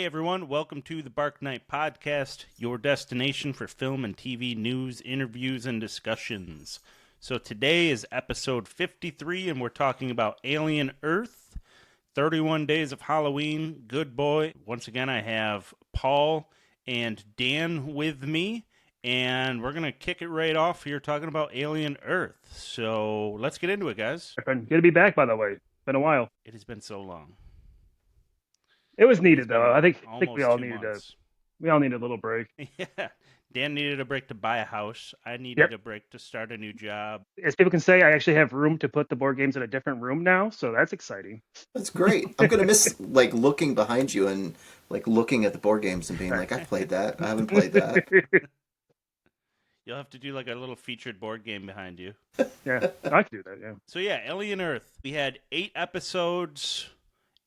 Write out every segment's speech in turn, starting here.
everyone, welcome to the Bark Night Podcast, your destination for film and TV news, interviews, and discussions. So today is episode 53, and we're talking about Alien Earth, 31 Days of Halloween, Good Boy. Once again, I have Paul and Dan with me, and we're going to kick it right off here talking about Alien Earth. So let's get into it, guys. Good to be back, by the way. Been a while. It has been so long. It was needed, though. I think we all 2 needed months. we all needed a little break. Yeah. Dan needed a break to buy a house. I needed a break to start a new job. As people can say, I actually have room to put the board games in a different room now, so that's exciting. That's great. I'm gonna miss looking behind you and looking at the board games and being like, I've played that. I haven't played that. You'll have to do a little featured board game behind you. Yeah, I could do that, yeah. So yeah, Alien Earth. We had 8 episodes,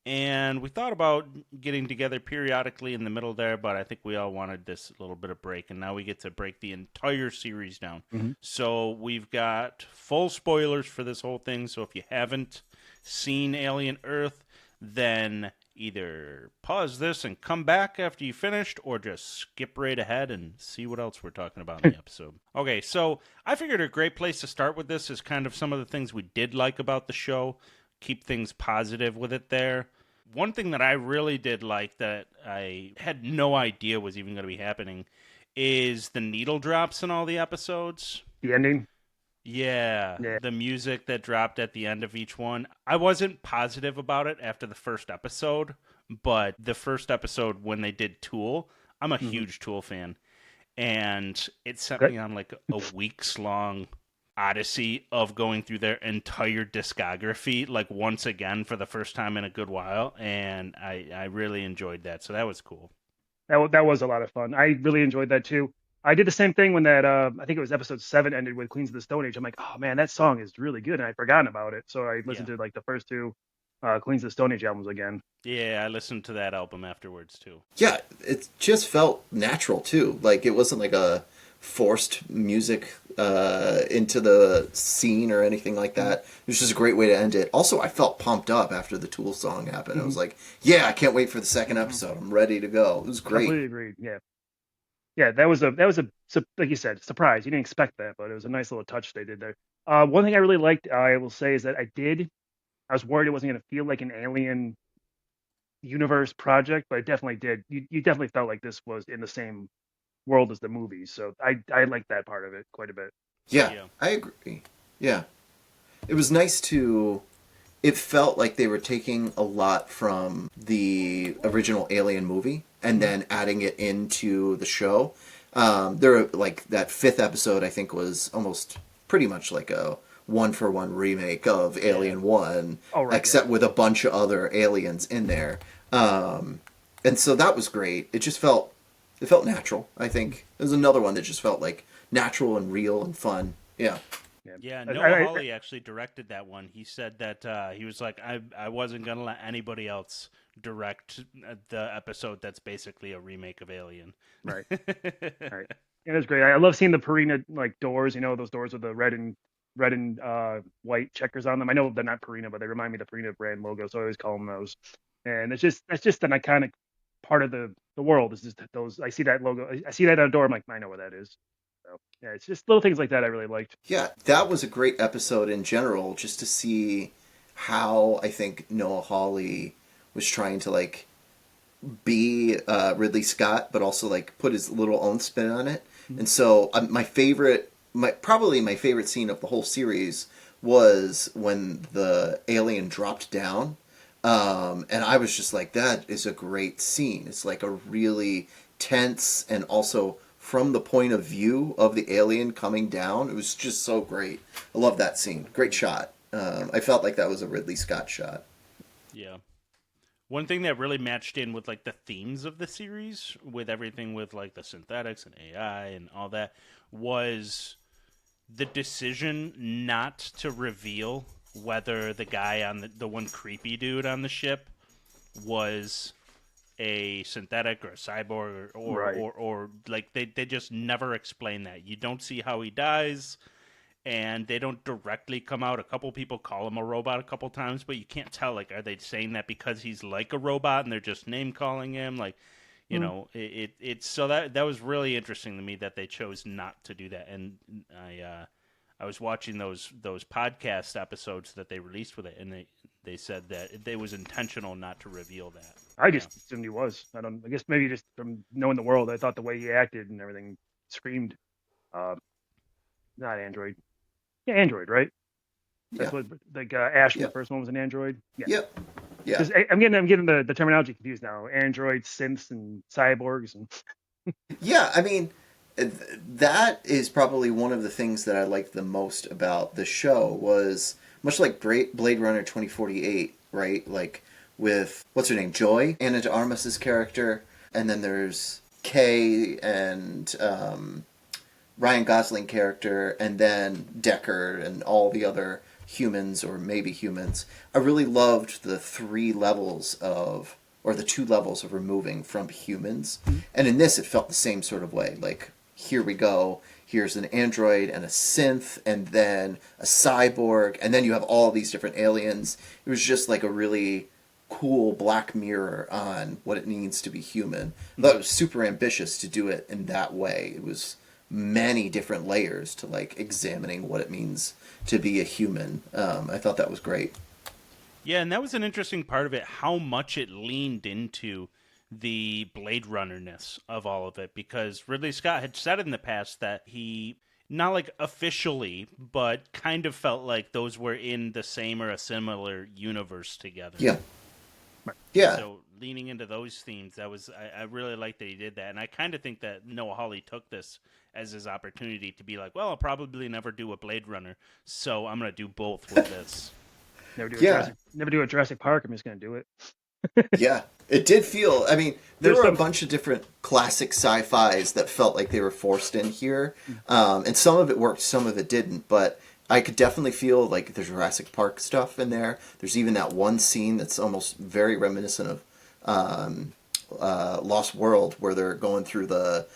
and we thought about getting together periodically in the middle there, but I think we all wanted this little bit of break, and now we get to break the entire series down. Mm-hmm. So we've got full spoilers for this whole thing, so if you haven't seen Alien Earth, then either pause this and come back after you finished, or just skip right ahead and see what else we're talking about in the episode. Okay, so I figured a great place to start with this is kind of some of the things we did like about the show. Keep things positive with it there. One thing that I really did like that I had no idea was even going to be happening is the needle drops in all the episodes. The ending? Yeah, the music that dropped at the end of each one. I wasn't positive about it after the first episode, but the first episode when they did Tool, I'm a huge Tool fan, and it sent me on a weeks-long odyssey of going through their entire discography once again for the first time in a good while, and I really enjoyed that, so that was cool. That was a lot of fun. I really enjoyed that too. I did the same thing when that I think it was episode 7 ended with Queens of the Stone Age. I'm like, oh man, that song is really good, and I'd forgotten about it, so I listened to the first 2 Queens of the Stone Age albums again. Yeah, I listened to that album afterwards too. Yeah, it just felt natural too. It wasn't like a forced music into the scene or anything like that. It was just a great way to end it. Also, I felt pumped up after the Tool song happened. I was like, yeah, I can't wait for the second episode. I'm ready to go. It was great. Completely agreed. Yeah, that was a like you said, surprise. You didn't expect that, but it was a nice little touch they did there. One thing I really liked, I will say, is that I was worried it wasn't going to feel like an Alien universe project, but it definitely did. You definitely felt like this was in the same world as the movies, so I liked that part of it quite a bit. Yeah, I agree. Yeah, it was nice to. It felt like they were taking a lot from the original Alien movie and then adding it into the show. There, that 5th episode, I think, was almost pretty much like a 1-for-1 remake of Alien 1, except with a bunch of other aliens in there. And so that was great. It just felt natural, I think. There's another one that just felt natural and real and fun. Yeah. Yeah, Noah Hawley actually directed that one. He said that he was like, I wasn't going to let anybody else direct the episode that's basically a remake of Alien. Right. Right. Yeah, it's great. I love seeing the Purina doors, those doors with the red and white checkers on them. I know they're not Purina, but they remind me of the Purina brand logo, so I always call them those. And that's just an iconic part of the world. Is just those. I see that logo. I see that on a door. I'm like, I know what that is. So, yeah, it's just little things like that I really liked. Yeah, that was a great episode in general, just to see how I think Noah Hawley was trying to be Ridley Scott, but also put his little own spin on it. Mm-hmm. And so probably my favorite scene of the whole series was when the alien dropped down. And I was just like, that is a great scene. It's a really tense, and also from the point of view of the alien coming down. It was just so great. I love that scene. Great shot. I felt like that was a Ridley Scott shot. Yeah. One thing that really matched in with the themes of the series, with everything with the synthetics and AI and all that, was the decision not to reveal whether the guy on the one creepy dude on the ship was a synthetic or a cyborg or they just never explain that. You don't see how he dies. and they don't directly come out. A couple people call him a robot a couple times, but you can't tell, like, are they saying that because he's like a robot and they're just name calling him? Like, you know, it's so that was really interesting to me that they chose not to do that. And I was watching those podcast episodes that they released with it, and they said that it was intentional not to reveal that. I just assumed he was. I guess maybe just from knowing the world, I thought the way he acted and everything screamed, uh, not android. Yeah, android, right? That's Yeah. what like Ash from Yeah. the first one was an android. Yeah. Yep. Yeah. Because I'm getting the terminology confused now. Androids, synths, and cyborgs, and Yeah, I mean, that is probably one of the things that I liked the most about the show was much like Blade Runner 2048, right? Like with what's her name, Joy, Anna de Armas's character, and then there's Kay and Ryan Gosling character, and then Decker and all the other humans or maybe humans. I really loved the the 2 levels of removing from humans. And in this, it felt the same sort of way. Like, here we go. Here's an android and a synth, and then a cyborg, and then you have all these different aliens. It was just like a really cool Black Mirror on what it means to be human. I thought it was super ambitious to do it in that way. It was many different layers to like examining what it means to be a human. I thought that was great. Yeah, and that was an interesting part of it, how much it leaned into the Blade Runner-ness of all of it, because Ridley Scott had said in the past that he, not like officially, but kind of felt like those were in the same or a similar universe together. Yeah. Yeah. So leaning into those themes, I really like that he did that, and I kind of think that Noah Hawley took this as his opportunity to be like, well, I'll probably never do a Blade Runner, so I'm going to do both with this. never do a Jurassic Park. I'm just gonna do it. Yeah. It did feel, I mean, there There's were a some- bunch of different classic sci-fis that felt like they were forced in here. And some of it worked, some of it didn't, but I could definitely feel like the Jurassic Park stuff in there. There's even that one scene that's almost very reminiscent of Lost World, where they're going through the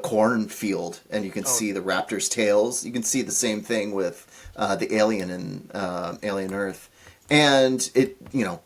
cornfield, and you can see the raptor's tails. You can see the same thing with the alien in Alien Earth, and it,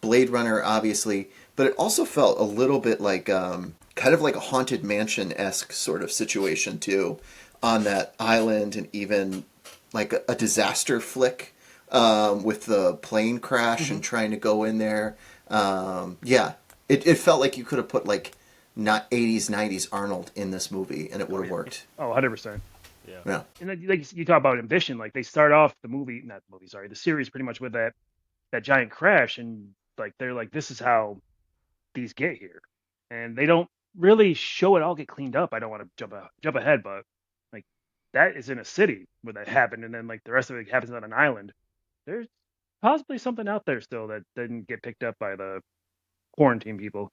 Blade Runner, obviously, but it also felt a little bit like kind of like a Haunted Mansion-esque sort of situation too, on that island, and even like a disaster flick with the plane crash and trying to go in there. Yeah, it felt like you could have put like not 80s, 90s Arnold in this movie, and it would have worked. Oh, 100%. Yeah. And then, like you talk about ambition, like they start off the series pretty much with that giant crash, and like they're like, this is how these get here, and they don't really show it all get cleaned up. I don't want to jump ahead, but like that is in a city where that happened, and then like the rest of it happens on an island. There's possibly something out there still that didn't get picked up by the quarantine people.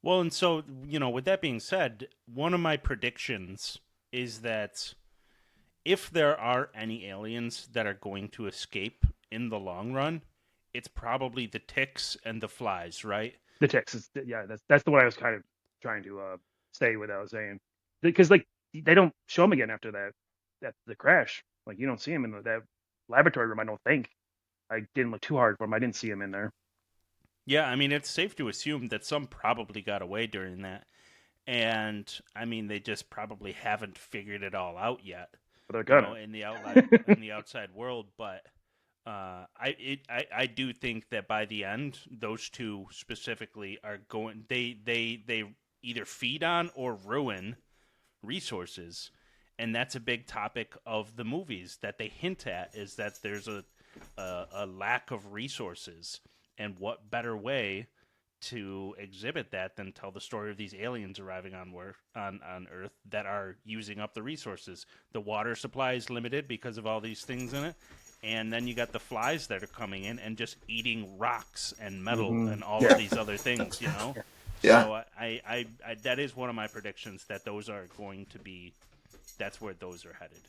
Well, and so, with that being said, one of my predictions is that if there are any aliens that are going to escape in the long run, it's probably the ticks and the flies, right? The Texas, yeah, that's the one I was kind of trying to say without saying, because like they don't show them again after that the crash. Like you don't see him in that laboratory room. I don't think. I didn't look too hard for him. I didn't see him in there. Yeah, I mean, it's safe to assume that some probably got away during that. And, I mean, they just probably haven't figured it all out yet. But they're gonna. In the outside world, but I do think that by the end, those two specifically are going. They either feed on or ruin resources, and that's a big topic of the movies that they hint at, is that there's a lack of resources, and what better way to exhibit that than tell the story of these aliens arriving on Earth that are using up the resources. The water supply is limited because of all these things in it, and then you got the flies that are coming in and just eating rocks and metal and all of these other things. Yeah. So I that is one of my predictions, that those are going to be. That's where those are headed.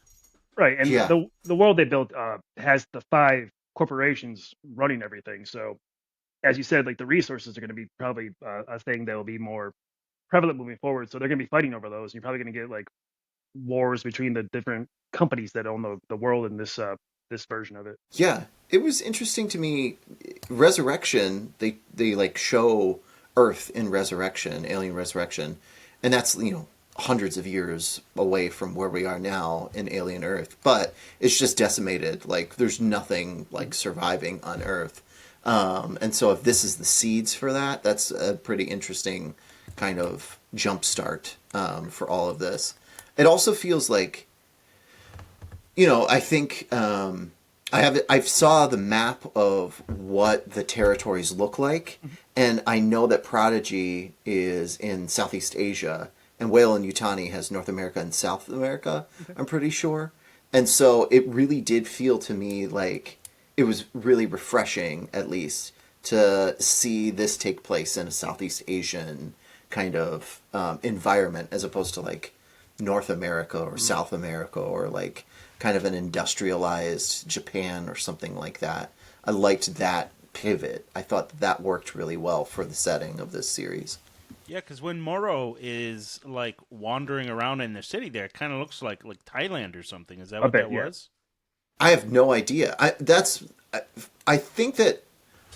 Right, and Yeah. the world they built has the 5 corporations running everything. So, as you said, like the resources are going to be probably a thing that will be more prevalent moving forward. So they're going to be fighting over those. You're probably going to get like wars between the different companies that own the world in this version of it. Yeah, it was interesting to me. Resurrection, they like show Earth in Resurrection, Alien Resurrection, and that's hundreds of years away from where we are now in Alien Earth, but it's just decimated. Like there's nothing like surviving on Earth, and so if this is the seeds for that, that's a pretty interesting kind of jump start for all of this. It also feels like I think I've saw the map of what the territories look like, and I know that Prodigy is in Southeast Asia, and Weyland Yutani has North America and South America. Okay. I'm pretty sure, and so it really did feel to me like it was really refreshing, at least, to see this take place in a Southeast Asian kind of environment, as opposed to like North America or South America or like kind of an industrialized Japan or something like that. I liked that pivot. I thought that worked really well for the setting of this series. Yeah, because when Morrow is like wandering around in the city there, it kind of looks like Thailand or something. Is that what that was? I have no idea. I think that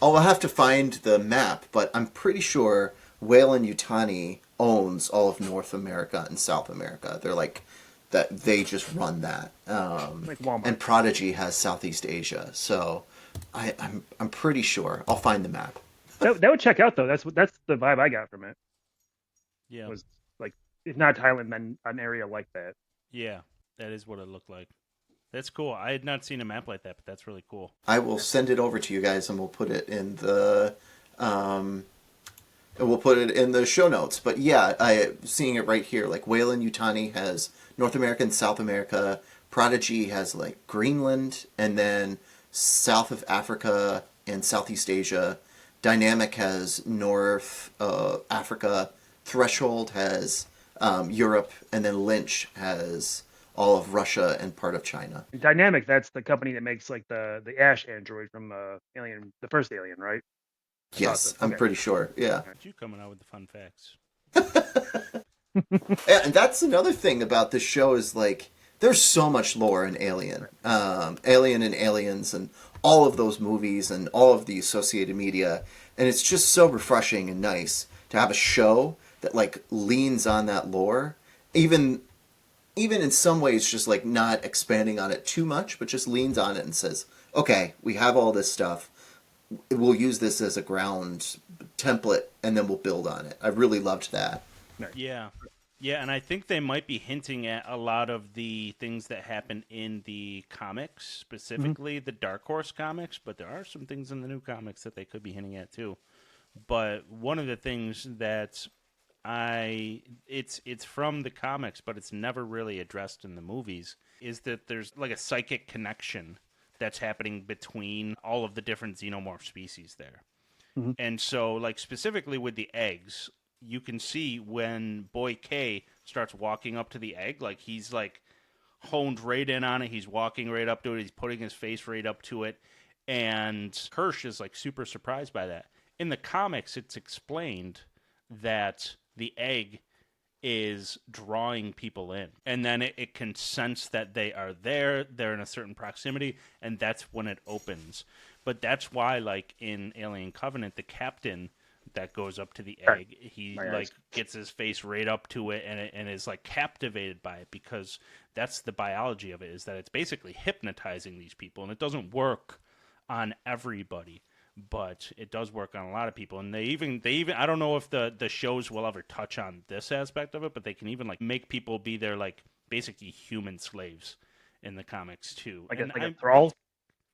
I'll have to find the map, but I'm pretty sure Weyland Yutani owns all of North America and South America. They're like that. They just run that. Like Walmart. And Prodigy has Southeast Asia. So I'm pretty sure. I'll find the map. that would check out though. That's the vibe I got from it. Yeah. Was like, if not Thailand, then an area like that. Yeah, that is what it looked like. That's cool. I had not seen a map like that, but that's really cool. I will send it over to you guys, and we'll put it in the show notes. But yeah, seeing it right here. Like Weyland Yutani has North America and South America. Prodigy has like Greenland, and then south of Africa and Southeast Asia. Dynamic has North Africa. Threshold has Europe, and then Lynch has all of Russia and part of China. Dynamic, that's the company that makes like the Ash android from Alien, the first Alien, right? Yes, I'm pretty sure. Yeah. You coming out with the fun facts. And that's another thing about this show is like there's so much lore in Alien, Alien and Aliens, and all of those movies and all of the associated media, and it's just so refreshing and nice to have a show that like leans on that lore, even in some ways just like not expanding on it too much, but just leans on it and says, okay, we have all this stuff. We'll use this as a ground template, and then we'll build on it. I really loved that. Yeah. Yeah, and I think they might be hinting at a lot of the things that happen in the comics, specifically the Dark Horse comics, but there are some things in the new comics that they could be hinting at too. But one of the things that it's from the comics, but it's never really addressed in the movies, is that there's like a psychic connection that's happening between all of the different xenomorph species there. Mm-hmm. And so, like, specifically with the eggs, you can see when Boy K starts walking up to the egg, like, he's, like, honed right in on it. He's walking right up to it. He's putting his face right up to it. And Kirsch is, like, super surprised by that. In the comics, it's explained that the egg is drawing people in, and then it can sense that they're in a certain proximity, and that's when it opens. But that's why, like in Alien Covenant, the captain that goes up to the egg, he like gets his face right up to it, and is like captivated by it, because that's the biology of it, is that it's basically hypnotizing these people, and it doesn't work on everybody, but it does work on a lot of people. And they even I don't know if the shows will ever touch on this aspect of it, but they can even like make people be their like basically human slaves in the comics too. Like a thrall?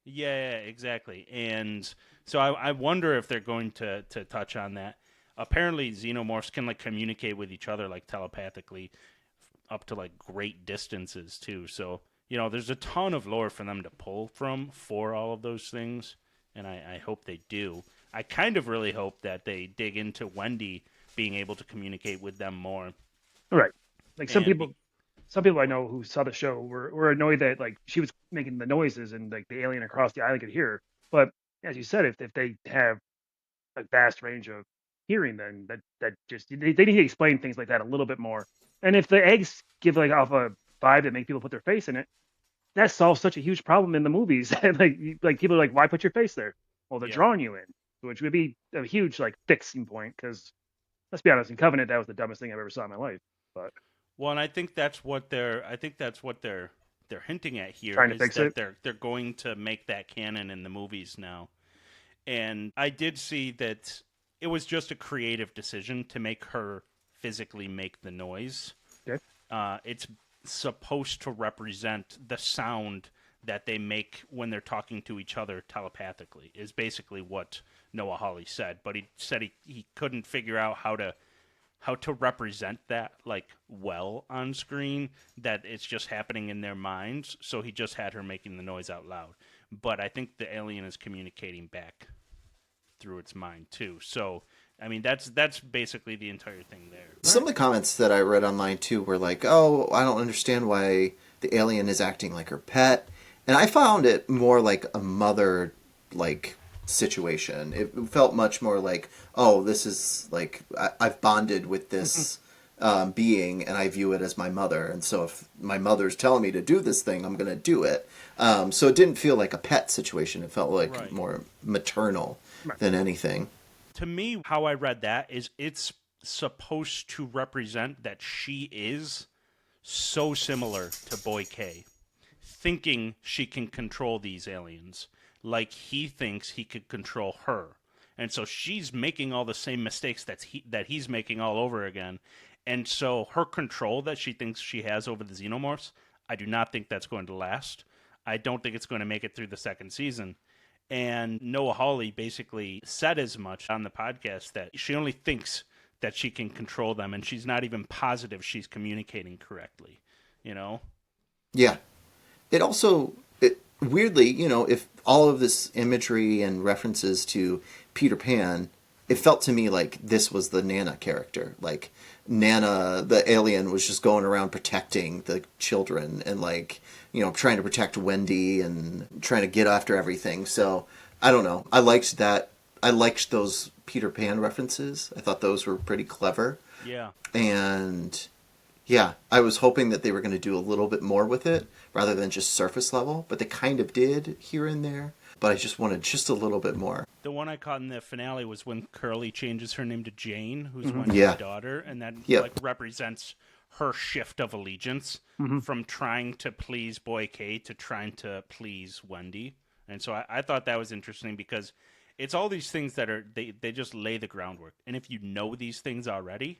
Yeah, exactly. And so I wonder if they're going to touch on that. Apparently xenomorphs can like communicate with each other like telepathically up to like great distances too. So, you know, there's a ton of lore for them to pull from for all of those things. And I hope they do. I kind of really hope that they dig into Wendy being able to communicate with them more. Right. Like some people I know who saw the show were annoyed that like she was making the noises and like the alien across the island could hear her. But as you said, if they have a vast range of hearing, then that just they need to explain things like that a little bit more. And if the eggs give like off a PS5 that make people put their face in it. That solves such a huge problem in the movies. like people are like, why put your face there? Well, they're Yeah. drawing you in, which would be a huge like fixing point. Because let's be honest, in Covenant, that was the dumbest thing I've ever saw in my life. But Well, and I think that's what they're hinting at here, trying to is fix that it. they're going to make that canon in the movies now. And I did see that it was just a creative decision to make her physically make the noise. Okay. It's supposed to represent the sound that they make when they're talking to each other telepathically, is basically what Noah Hawley said. But he said he couldn't figure out how to represent that like well on screen, that it's just happening in their minds. So he just had her making the noise out loud. But I think the alien is communicating back through its mind too. So I mean, that's basically the entire thing there. Some of the comments that I read online too were like, "Oh, I don't understand why the alien is acting like her pet," and I found it more like a mother like situation. It felt much more like, "Oh, this is like I've bonded with this being, and I view it as my mother, and so if my mother's telling me to do this thing, I'm going to do it." So it didn't feel like a pet situation. It felt like more maternal than anything. To me, how I read that is it's supposed to represent that she is so similar to Boy K, thinking she can control these aliens like he thinks he could control her. And so she's making all the same mistakes that he's making all over again. And so her control that she thinks she has over the Xenomorphs, I do not think that's going to last. I don't think it's going to make it through the second season. And Noah Hawley basically said as much on the podcast, that she only thinks that she can control them, and she's not even positive she's communicating correctly, you know? Yeah. It also, weirdly, if all of this imagery and references to Peter Pan, it felt to me like this was the Nana character. Like, Nana, the alien, was just going around protecting the children and, like, trying to protect Wendy and trying to get after everything. So, I don't know. I liked that. I liked those Peter Pan references. I thought those were pretty clever. Yeah. And, yeah, I was hoping that they were going to do a little bit more with it rather than just surface level. But they kind of did here and there. But I just wanted just a little bit more. The one I caught in the finale was when Curly changes her name to Jane, who's Wendy's daughter, and that like represents her shift of allegiance from trying to please Boy K to trying to please Wendy. And so I thought that was interesting, because it's all these things that are they just lay the groundwork. And if you know these things already,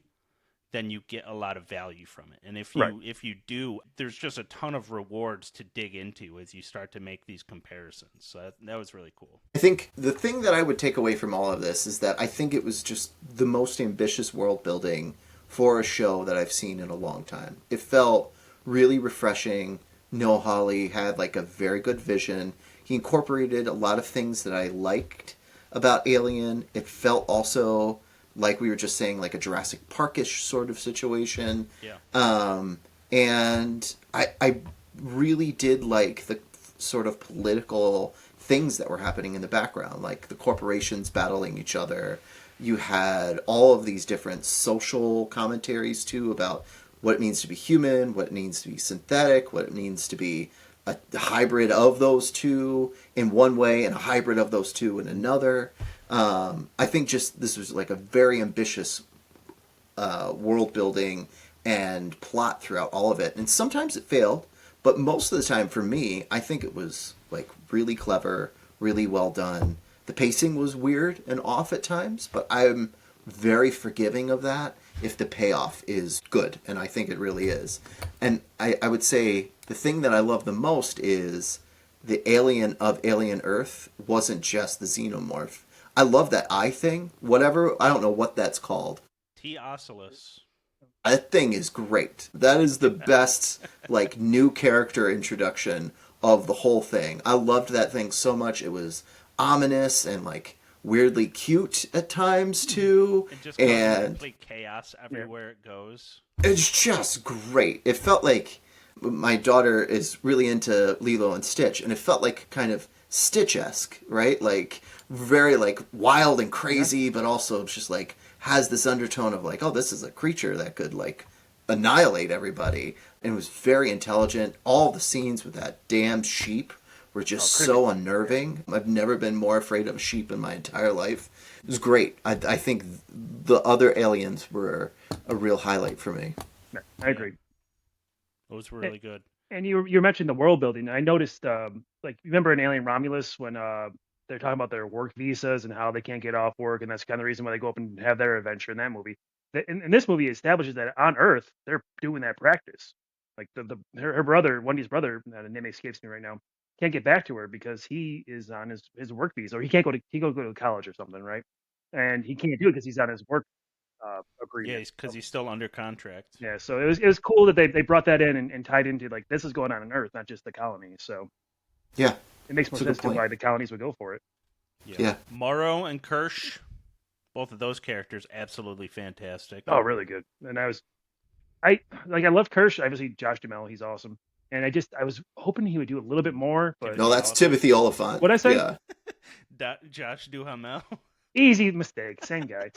then you get a lot of value from it. And if you do, there's just a ton of rewards to dig into as you start to make these comparisons. So that was really cool. I think the thing that I would take away from all of this is that I think it was just the most ambitious world building for a show that I've seen in a long time. It felt really refreshing. Noah Hawley had like a very good vision. He incorporated a lot of things that I liked about Alien. It felt also, like we were just saying, like a Jurassic Park-ish sort of situation. Yeah. And I really did like the sort of political things that were happening in the background, like the corporations battling each other. You had all of these different social commentaries, too, about what it means to be human, what it means to be synthetic, what it means to be a hybrid of those two in one way and a hybrid of those two in another. I think just this was like a very ambitious world building and plot throughout all of it. And sometimes it failed, but most of the time for me, I think it was like really clever, really well done. The pacing was weird and off at times, but I'm very forgiving of that if the payoff is good, and I think it really is. And I would say the thing that I love the most is the alien of Alien Earth wasn't just the Xenomorph. I love that eye thing. Whatever, I don't know what that's called. Ocellus. That thing is great. That is the best, like, new character introduction of the whole thing. I loved that thing so much. It was ominous and, like, weirdly cute at times, too. It just causes complete chaos everywhere it goes. It's just great. It felt like my daughter is really into Lilo and Stitch, and it felt like kind of Stitch-esque, right? Like, very, like, wild and crazy, but also just, like, has this undertone of, like, oh, this is a creature that could, like, annihilate everybody. And it was very intelligent. All the scenes with that damn sheep were just so unnerving. I've never been more afraid of a sheep in my entire life. It was great. I think the other aliens were a real highlight for me. I agree. Those were really good. And you mentioned the world building. I noticed, like, you remember in Alien Romulus when they're talking about their work visas and how they can't get off work, and that's kind of the reason why they go up and have their adventure in that movie. In this movie, it establishes that on Earth they're doing that practice. Like her brother, Wendy's brother, the name escapes me right now, can't get back to her because he is on his work visa, or he can't go to college or something, right? And he can't do it because he's on his work Yeah, agreement. because he's still under contract. Yeah, so it was cool that they brought that in and tied into, like, this is going on Earth, not just the colony. So Yeah. it makes more sense to why the colonies would go for it. Yeah. Morrow and Kirsch, both of those characters, absolutely fantastic. Oh, really good. And I love Kirsch. Obviously, Josh Duhamel, he's awesome. And I was hoping he would do a little bit more, but No, that's Timothy Oliphant. What'd I say? Yeah. Josh Duhamel. Easy mistake, same guy.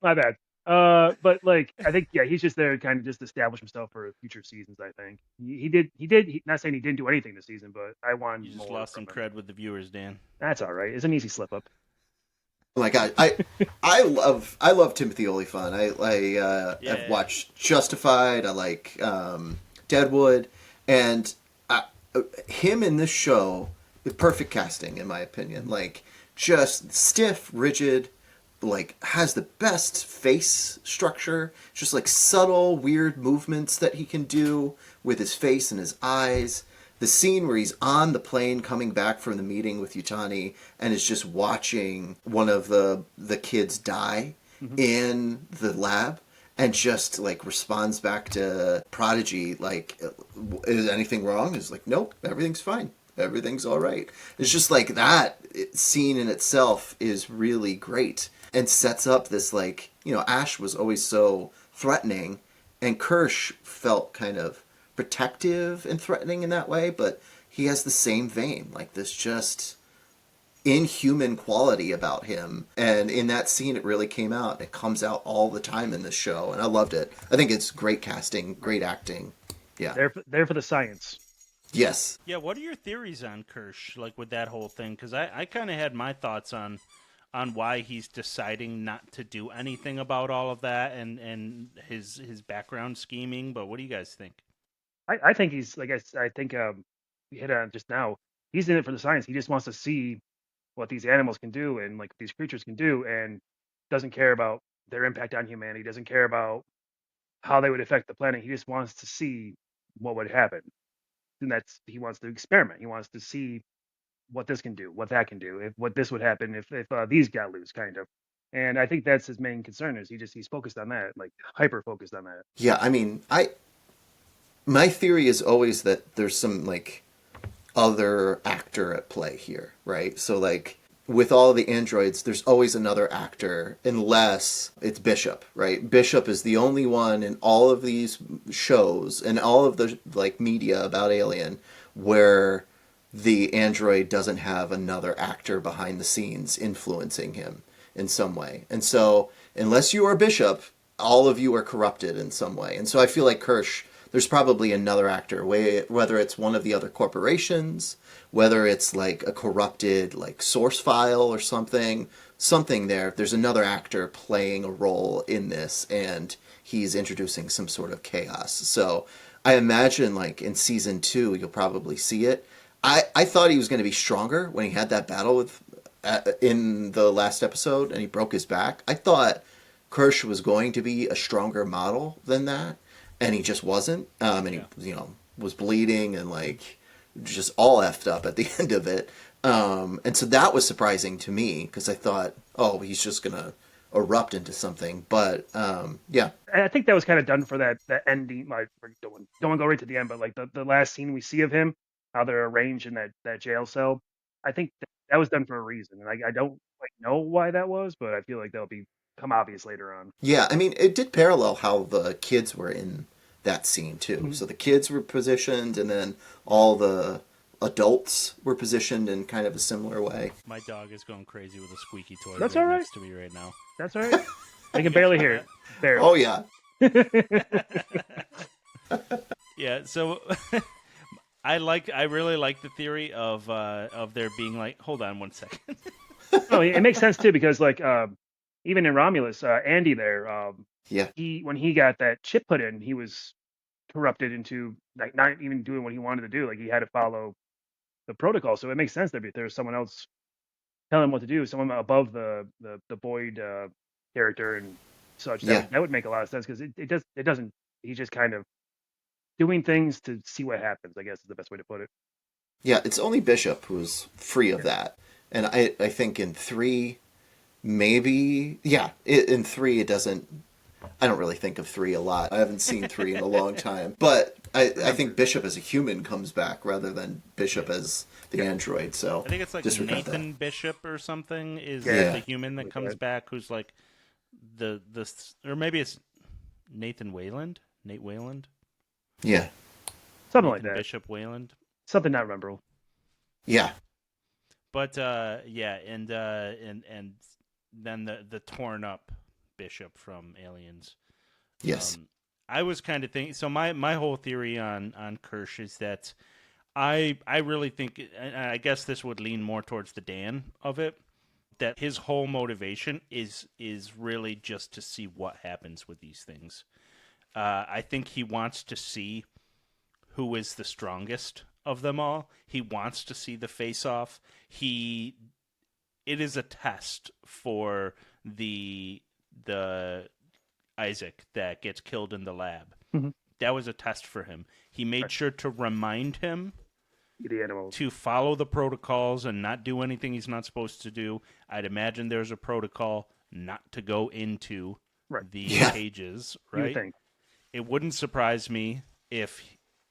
My bad. But like, I think, yeah, he's just there to kind of just establish himself for future seasons. I think he did. Not saying he didn't do anything this season, but I wanted You just more lost from some him. cred with the viewers, Dan. That's all right. It's an easy slip up. Oh my god, I love Timothy Oliphant. I've watched Justified. I like Deadwood, and him in this show, the perfect casting in my opinion. Like, just stiff, rigid, like has the best face structure. Just like subtle, weird movements that he can do with his face and his eyes. The scene where he's on the plane coming back from the meeting with Yutani and is just watching one of the kids die in the lab and just like responds back to Prodigy like, is anything wrong? Is like, nope, everything's fine. Everything's all right. It's just like that scene in itself is really great and sets up this, like, Ash was always so threatening and Kirsch felt kind of protective and threatening in that way, but he has the same vein, like this just inhuman quality about him. And in that scene, it really came out. It comes out all the time in this show, and I loved it. I think it's great casting, great acting. Yeah. There for the science. Yes. Yeah, what are your theories on Kirsch, like with that whole thing? Because I kind of had my thoughts on why he's deciding not to do anything about all of that and his background scheming. But what do you guys think? I think he's like I think we hit on just now. He's in it for the science. He just wants to see what these animals can do and like these creatures can do, and doesn't care about their impact on humanity. Doesn't care about how they would affect the planet. He just wants to see what would happen, and he wants to experiment. He wants to see what this can do, what that can do, what this would happen if these got loose, kind of. And I think that's his main concern is he's focused on that, like hyper focused on that. Yeah, I mean, my theory is always that there's some, like, other actor at play here, right? So, like, with all the androids, there's always another actor, unless it's Bishop, right? Bishop is the only one in all of these shows and all of the, like, media about Alien where the android doesn't have another actor behind the scenes influencing him in some way. And so, unless you are Bishop, all of you are corrupted in some way. And so I feel like Kirsch, there's probably another actor, whether it's one of the other corporations, whether it's like a corrupted like source file or something there. There's another actor playing a role in this, and he's introducing some sort of chaos. So I imagine like in season 2, you'll probably see it. I thought he was going to be stronger when he had that battle with in the last episode and he broke his back. I thought Kirsch was going to be a stronger model than that, and he just wasn't. And he, was bleeding and like just all effed up at the end of it. And so that was surprising to me because I thought, oh, he's just gonna erupt into something. But yeah, And I think that was kind of done for that ending. Like, don't want to go right to the end, but like the last scene we see of him, how they're arranged in that jail cell. I think that was done for a reason, and I don't like know why that was, but I feel like that'll become obvious later on. yeah. I mean, it did parallel how the kids were in that scene too. Mm-hmm. So the kids were positioned, and then all the adults were positioned in kind of a similar way. My dog is going crazy with a squeaky toy That's right all right. next to me right now. That's all right. I can barely hear it. Barely. Oh yeah. Yeah, so I really like the theory of there being like, hold on one second. Oh, it makes sense too because like even in Romulus, Andy there, Yeah. he when he got that chip put in, he was corrupted into like not even doing what he wanted to do. Like he had to follow the protocol. So it makes sense that if there's someone else telling him what to do, someone above the Boyd character and such, Yeah. that would make a lot of sense because it doesn't. He's just kind of doing things to see what happens. I guess is the best way to put it. Yeah, it's only Bishop who's free of Yeah. that. And I think in 3, maybe, yeah, in 3 it doesn't, I don't really think of 3 a lot. I haven't seen 3 in a long time. But I think Bishop as a human comes back rather than Bishop as the android. So I think it's like disregard Nathan Bishop or something is Yeah. the human that comes back, who's like the or maybe it's Nathan Weyland, Nate Weyland, that. Yeah. Something Nathan like that. Bishop Weyland. Something not rememberable. Yeah. But yeah, and then the torn up Bishop from Aliens. Yes. I was kind of thinking. So my whole theory on Kirsch is that I really think, and I guess this would lean more towards the Dan of it, that his whole motivation is really just to see what happens with these things. I think he wants to see who is the strongest of them all. He wants to see the face-off. It is a test for the Isaac that gets killed in the lab. Mhm. That was a test for him. He made sure to remind him The animals. to follow the protocols and not do anything he's not supposed to do. I'd imagine there's a protocol not to go into Right. the Yeah. cages, You would right? think. It wouldn't surprise me if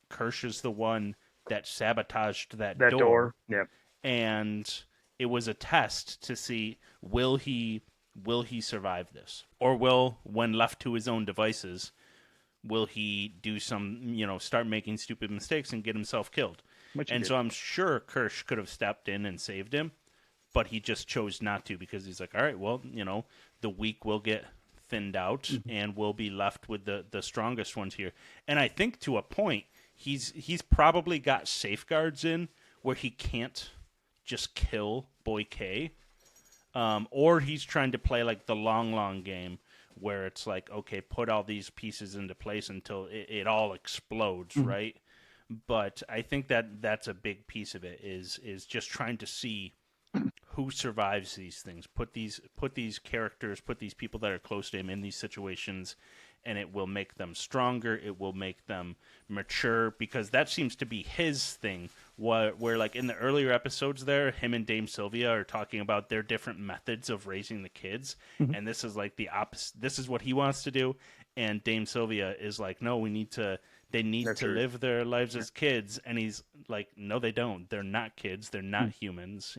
Kirsch is the one that sabotaged that That door. Yeah. and it was a test to see will he survive this, or will, when left to his own devices, will he do some, start making stupid mistakes and get himself killed. Which he And did. so I'm sure Kirsch could have stepped in and saved him, but he just chose not to because he's like, all right, well, the weak will get thinned out and we'll be left with the strongest ones here. And I think to a point, he's probably got safeguards in where he can't just kill Boy K, or he's trying to play like the long game where it's like, okay, put all these pieces into place until it all explodes, right? But I think that's a big piece of it is just trying to see who survives these things. Put these characters, put these people that are close to him in these situations, and it will make them stronger. It will make them mature, because that seems to be his thing. Where like in the earlier episodes there, him and Dame Sylvia are talking about their different methods of raising the kids, and this is like the opposite. This is what he wants to do, and Dame Sylvia is like, no, they need to live their lives as kids. And he's like, no, they don't. They're not kids. They're not humans,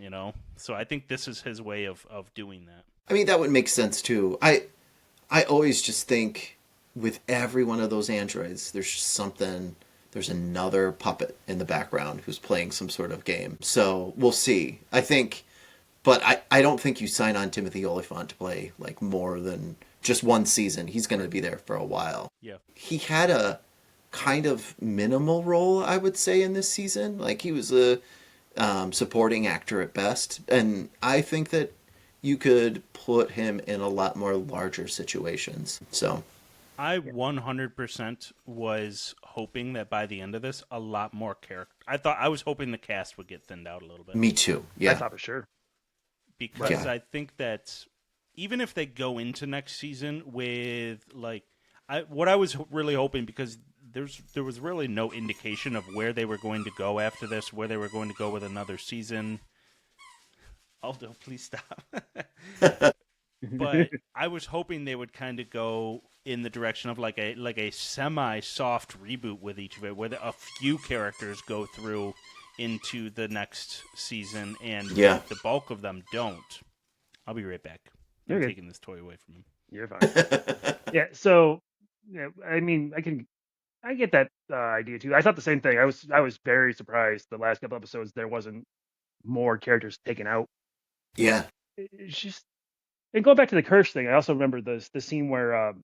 So I think this is his way of doing that. I mean, that would make sense too. I always just think with every one of those androids, there's just something, there's another puppet in the background who's playing some sort of game. So we'll see. I think, but I don't think you sign on Timothy Olyphant to play like more than just one season. He's going to be there for a while. Yeah. He had a kind of minimal role, I would say, in this season. Like he was a supporting actor at best. And I think that you could put him in a lot more larger situations. So I 100% was hoping that by the end of this, a lot more character. I was hoping the cast would get thinned out a little bit. me too. I Yeah. thought for sure. Because Yeah. I think that even if they go into next season with like, what I was really hoping, because there was really no indication of where they were going to go after this, where they were going to go with another season. Aldo, please stop. But I was hoping they would kind of go in the direction of like a semi-soft reboot with each of it, where a few characters go through into the next season, and Yeah. the bulk of them don't. I'll be right back. You're I'm good. taking this toy away from him. You're fine. Yeah. So, I mean, I get that idea too. I thought the same thing. I was very surprised the last couple episodes there wasn't more characters taken out. Yeah. It's just, and going back to the Kirsch thing, I also remember the scene where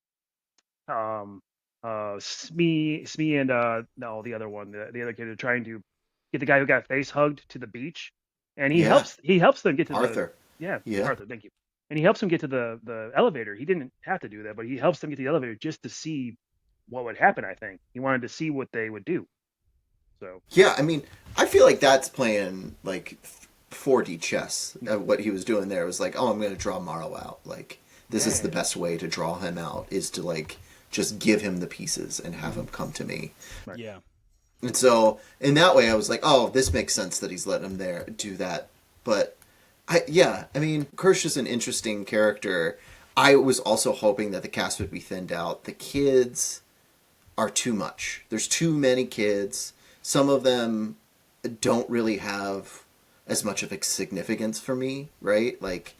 Smee and no, the other one, the other kid are trying to get the guy who got face hugged to the beach, and Yeah, he helps them get to the Arthur. yeah, Yeah. Arthur, thank you, and he helps him get to the elevator. He didn't have to do that, but he helps them get to the elevator just to see what would happen. I think he wanted to see what they would do. So Yeah, I mean, I feel like that's playing like 4D chess. What he was doing there was like, oh, I'm going to draw Morrow out. Like, this is the yeah, best way to draw him out is to like just give him the pieces and have him come to me. right. Yeah. And so in that way, I was like, oh, this makes sense that he's letting him there do that. But I mean, Kirsch is an interesting character. I was also hoping that the cast would be thinned out. The kids are too much. There's too many kids. Some of them don't really have as much of a significance for me, right? Like,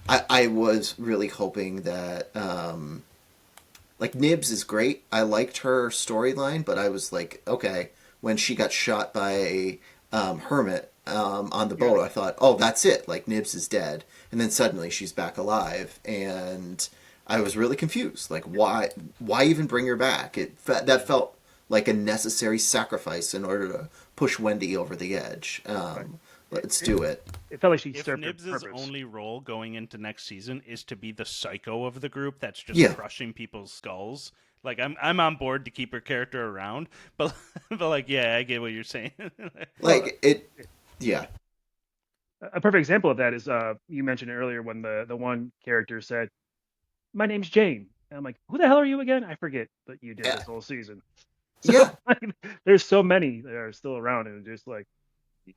I was really hoping that, like, Nibs is great. I liked her storyline, but I was like, okay, when she got shot by Hermit on the boat, I thought, oh, that's it. Like, Nibs is dead. And then suddenly she's back alive, and I was really confused. Like, why even bring her back? That felt like a necessary sacrifice in order to push Wendy over the edge. Right. Let's do it. It felt like she If served her Nibs' purpose. only role going into next season is to be the psycho of the group that's just Yeah. crushing people's skulls, like I'm on board to keep her character around, but but like yeah, I get what you're saying. Like, yeah. A perfect example of that is you mentioned earlier when the one character said, "My name's Jane," and I'm like, "Who the hell are you again?" I forget that you did Yeah. this whole season. So Yeah. like, there's so many that are still around, and just like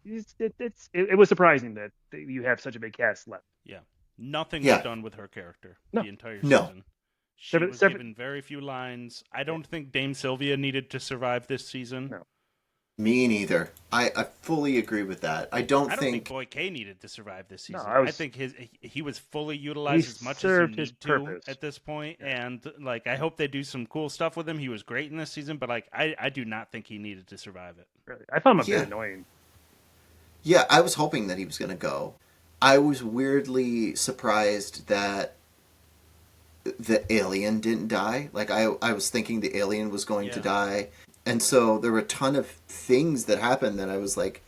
it was surprising that you have such a big cast left. Yeah, nothing was Yeah. done with her character No, the entire No. season. She seven, was seven, given very few lines. I don't think Dame Sylvia needed to survive this season. no. Me neither. I fully agree with that. I don't I don't think think. Boy K needed to survive this No, season. I was- think he was fully He utilized as much as you served his need to purpose. at this point, Yeah. and like I hope they do some cool stuff with him. He was great in this season, but like I do not think he needed to survive it. Really. I found him a Yeah. bit annoying. Yeah, I was hoping that he was going to go. I was weirdly surprised that the alien didn't die. Like, I was thinking the alien was going to Yeah. die. And so there were a ton of things that happened that I was like,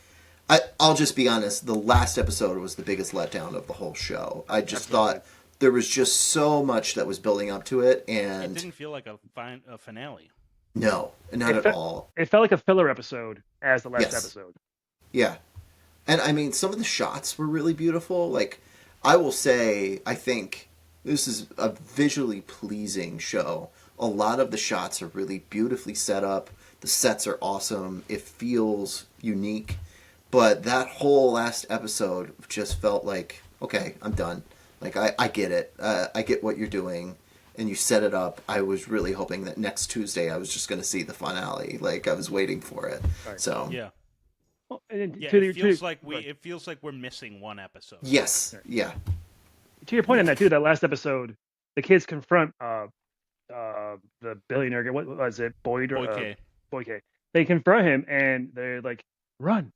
I'll just be honest, the last episode was the biggest letdown of the whole show. I just Absolutely. thought there was just so much that was building up to it, It and didn't feel like a finale. no, not at all. It felt like a filler episode as the last Yes. episode. Yeah. And I mean, some of the shots were really beautiful. Like, I will say, I think this is a visually pleasing show. A lot of the shots are really beautifully set up. The sets are awesome. It feels unique. But that whole last episode just felt like, okay, I'm done. Like, I get it. I get what you're doing. And you set it up. I was really hoping that next Tuesday I was just going to see the finale. Like, I was waiting for it. Right. So, Yeah, Well, and yeah. to, It feels to, like right. it feels like we're missing one episode. yes. Yeah. To your point on that too, that last episode, the kids confront the billionaire guy. What was it, Boyd? Boy K. Boy K. They confront him and they're like, "Run!"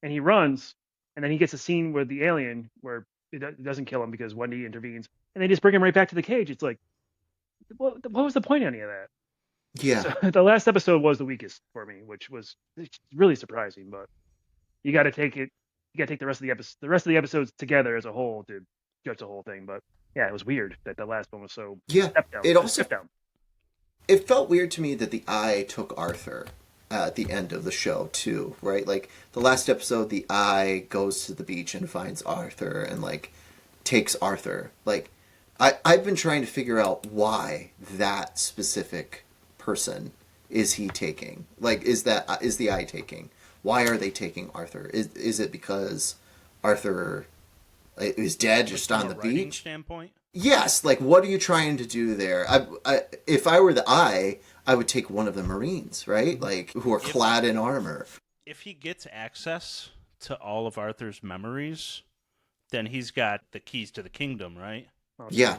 And he runs, and then he gets a scene with the alien where it doesn't kill him because Wendy intervenes, and they just bring him right back to the cage. It's like, what was the point of any of that? Yeah. So the last episode was the weakest for me, which was really surprising. But you got to take it. You got to take the rest of the episodes together as a whole to judge the whole thing. But yeah, it was weird that the last one was so Yeah. step down. It also step down. it felt weird to me that the Eye took Arthur at the end of the show too, right? Like the last episode, the Eye goes to the beach and finds Arthur and like takes Arthur. Like I've been trying to figure out why that specific person is he taking? Like is the Eye taking? Why are they taking Arthur? Is it because Arthur is dead just From on a the writing beach? standpoint. Yes, like what are you trying to do there? If I were the Eye, I would take one of the Marines, right? Like who are clad in armor. If he gets access to all of Arthur's memories, then he's got the keys to the kingdom, right? Yeah.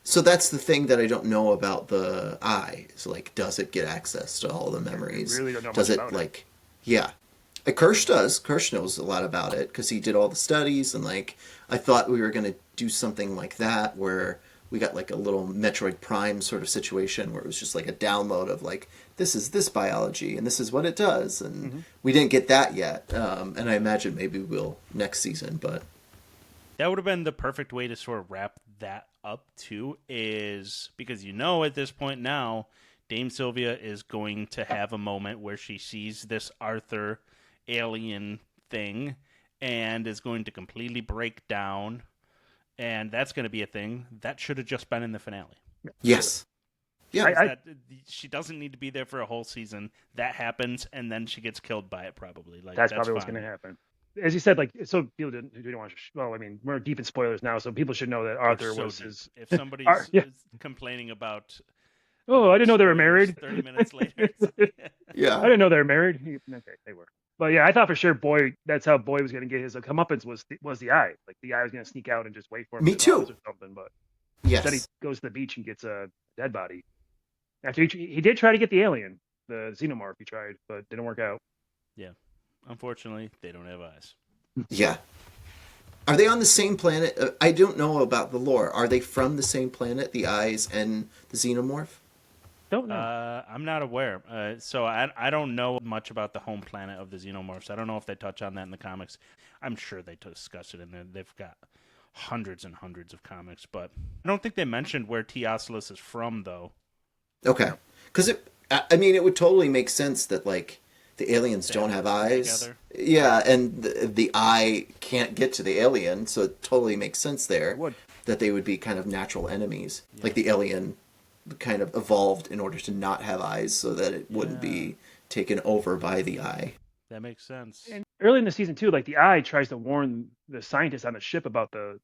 So that's the thing that I don't know about the Eye. So like, does it get access to all the memories? really don't know does much it about it. like, yeah. Kirsch does. Kirsch knows a lot about it because he did all the studies and like I thought we were gonna do something like that where we got like a little Metroid Prime sort of situation where it was just like a download of like, this is this biology and this is what it does. And we didn't get that yet. And I imagine maybe we'll next season, but. That would have been the perfect way to sort of wrap that up too, is because at this point now, Dame Sylvia is going to have a moment where she sees this Arthur alien thing and is going to completely break down, and that's going to be a thing. That should have just been in the finale. Yes. Yeah. She doesn't need to be there for a whole season. That happens, and then she gets killed by it probably. That's probably what's going to happen. As you said, so people didn't watch. Well, I mean, we're deep in spoilers now, so people should know that Arthur was his. If somebody's complaining about, I didn't know they were married. 30 minutes later, yeah, I didn't know they were married. Okay, they were. But yeah, I thought for sure that's how Boy was going to get his comeuppance was the eye. Like the eye was going to sneak out and just wait for him. Me too. Or something, but yes. Instead he goes to the beach and gets a dead body. After he did try to get the alien, the Xenomorph. He tried, but didn't work out. Yeah. Unfortunately, they don't have eyes. Yeah. Are they on the same planet? I don't know about the lore. Are they from the same planet, the eyes and the Xenomorph? Don't know. I'm not aware. So I don't know much about the home planet of the Xenomorphs. I don't know if they touch on that in the comics. I'm sure they discuss it in there. They've got hundreds and hundreds of comics, but I don't think they mentioned where T. Ocellus is from, though. Okay. Because it would totally make sense that, like, the aliens don't have eyes. Together. Yeah, and the eye can't get to the alien, so it totally makes sense there that they would be kind of natural enemies. Yeah. Like the alien kind of evolved in order to not have eyes so that it wouldn't be taken over by the eye. That makes sense. And early in the season, too, like the eye tries to warn the scientists on the ship about the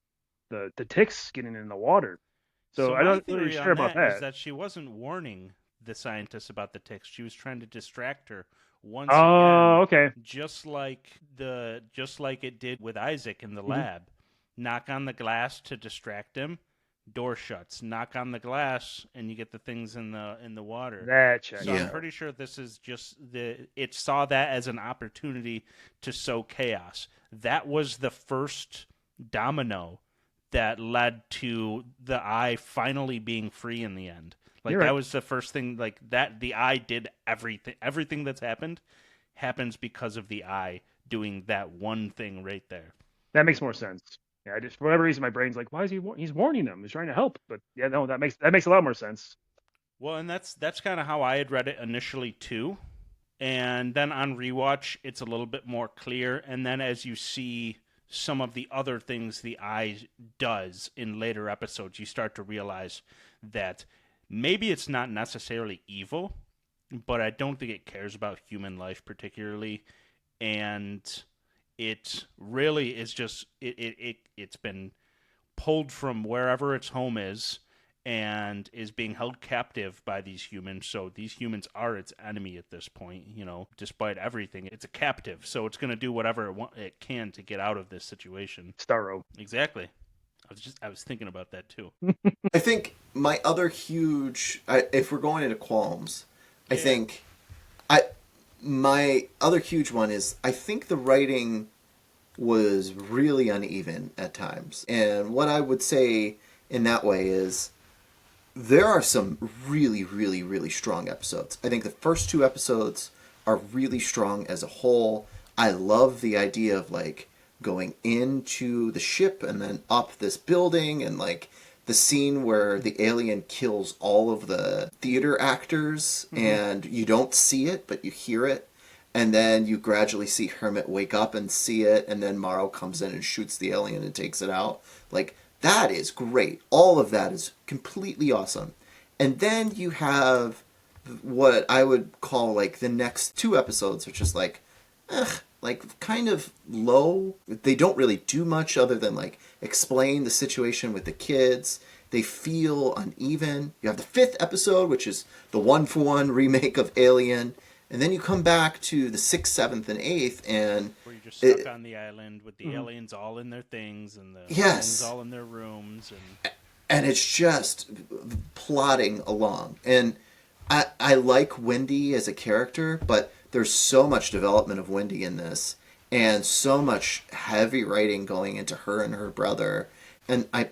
ticks getting in the water. So I'm not really sure about that. Is that she wasn't warning the scientists about the ticks. She was trying to distract her. Once again, okay. Just like it did with Isaac in the lab. Knock on the glass to distract him. Door shuts. Knock on the glass, and you get the things in the water. That checks. So I'm pretty sure this is just it saw that as an opportunity to sow chaos. That was the first domino that led to the eye finally being free in the end. Like that was the first thing. Like that, the eye did everything. Everything that's happened happens because of the eye doing that one thing right there. That makes more sense. Yeah, for whatever reason, my brain's like, why is he's warning them? He's trying to help. But yeah, no, that makes a lot more sense. Well, and that's kind of how I had read it initially too. And then on rewatch, it's a little bit more clear. And then as you see some of the other things the eye does in later episodes, you start to realize that maybe it's not necessarily evil, but I don't think it cares about human life particularly. And it really is just it's been pulled from wherever its home is and is being held captive by these humans. So these humans are its enemy at this point, despite everything. It's a captive, so it's going to do whatever it can to get out of this situation. Starro. Exactly. I was thinking about that too. I think my other huge, if we're going into qualms, I think my other huge one is I think the writing was really uneven at times. And what I would say in that way is there are some really, really, really strong episodes. I think the first two episodes are really strong as a whole. I love the idea of like going into the ship and then up this building and like the scene where the alien kills all of the theater actors and you don't see it, but you hear it. And then you gradually see Hermit wake up and see it. And then Marrow comes in and shoots the alien and takes it out. Like, that is great. All of that is completely awesome. And then you have what I would call like the next two episodes, which is like kind of low. They don't really do much other than like explain the situation with the kids. They feel uneven. You have the fifth episode, which is the 1-for-1 remake of Alien. And then you come back to the 6th, 7th, and 8th, and where you're just stuck on the island with the aliens all in their things and the things all in their rooms, and it's just plodding along. And I like Wendy as a character, but there's so much development of Wendy in this, and so much heavy writing going into her and her brother, And I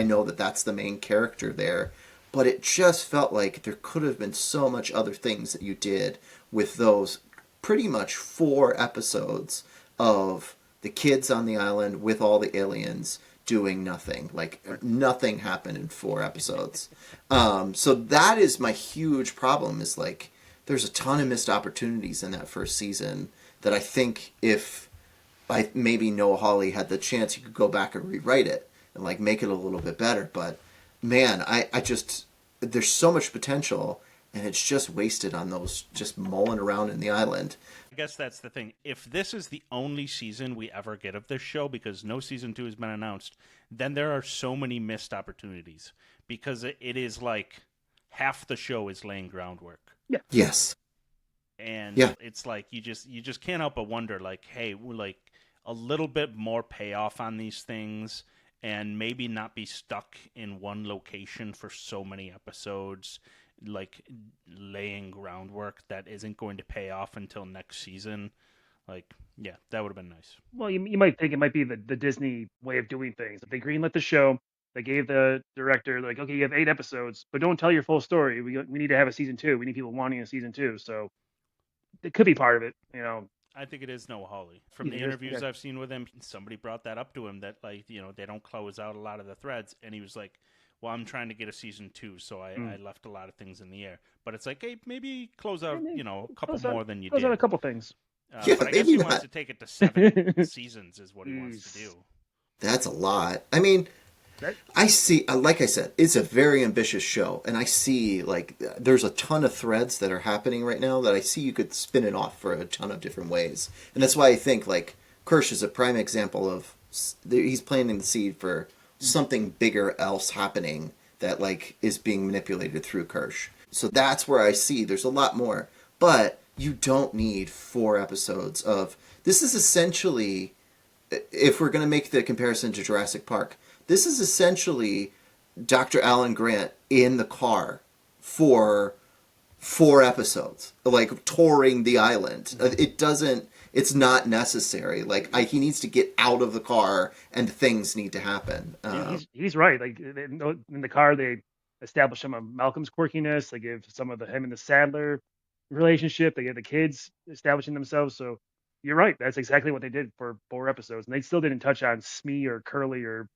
know that that's the main character there, but it just felt like there could have been so much other things that you did with those pretty much 4 episodes of the kids on the island with all the aliens doing nothing. Like nothing happened in 4 episodes. So that is my huge problem. Is like there's a ton of missed opportunities in that first season that I think if maybe Noah Hawley had the chance, he could go back and rewrite it and like make it a little bit better. But man, I just there's so much potential, and it's just wasted on those just mulling around in the island. I guess that's the thing. If this is the only season we ever get of this show, because no season 2 has been announced, then there are so many missed opportunities, because it is like half the show is laying groundwork. Yeah. Yes. And it's like you just can't help but wonder, like, hey, we're like a little bit more payoff on these things, and maybe not be stuck in one location for so many episodes, like laying groundwork that isn't going to pay off until next season. Like, yeah, that would have been nice. Well, you might think it might be the Disney way of doing things. If they greenlit the show, they gave the director like, okay, you have 8 episodes, but don't tell your full story. We need to have a season 2. We need people wanting a season 2. So it could be part of it, I think it is Noah Hawley. From the interviews I've seen with him, somebody brought that up to him, that like, they don't close out a lot of the threads, and he was like, well, I'm trying to get a season 2, so I left a lot of things in the air. But it's like, hey, maybe close out, a couple more than you did. Close out a couple things. But I guess he wants to take it to 7 seasons is what he wants to do. That's a lot. I mean, I see, like I said, it's a very ambitious show, and I see, like, there's a ton of threads that are happening right now that I see you could spin it off for a ton of different ways. And that's why I think, like, Kirsh is a prime example of, he's planting the seed for something bigger else happening that, like, is being manipulated through Kirsh. So that's where I see there's a lot more. But you don't need 4 episodes of... This is essentially, if we're going to make the comparison to Jurassic Park, this is essentially Dr. Alan Grant in the car for 4 episodes, like touring the island. It's not necessary. Like he needs to get out of the car and things need to happen. He's right. Like in the car, they establish some of Malcolm's quirkiness. They give some of him and the Sadler relationship. They get the kids establishing themselves. So you're right. That's exactly what they did for 4 episodes, and they still didn't touch on Smee or Curly or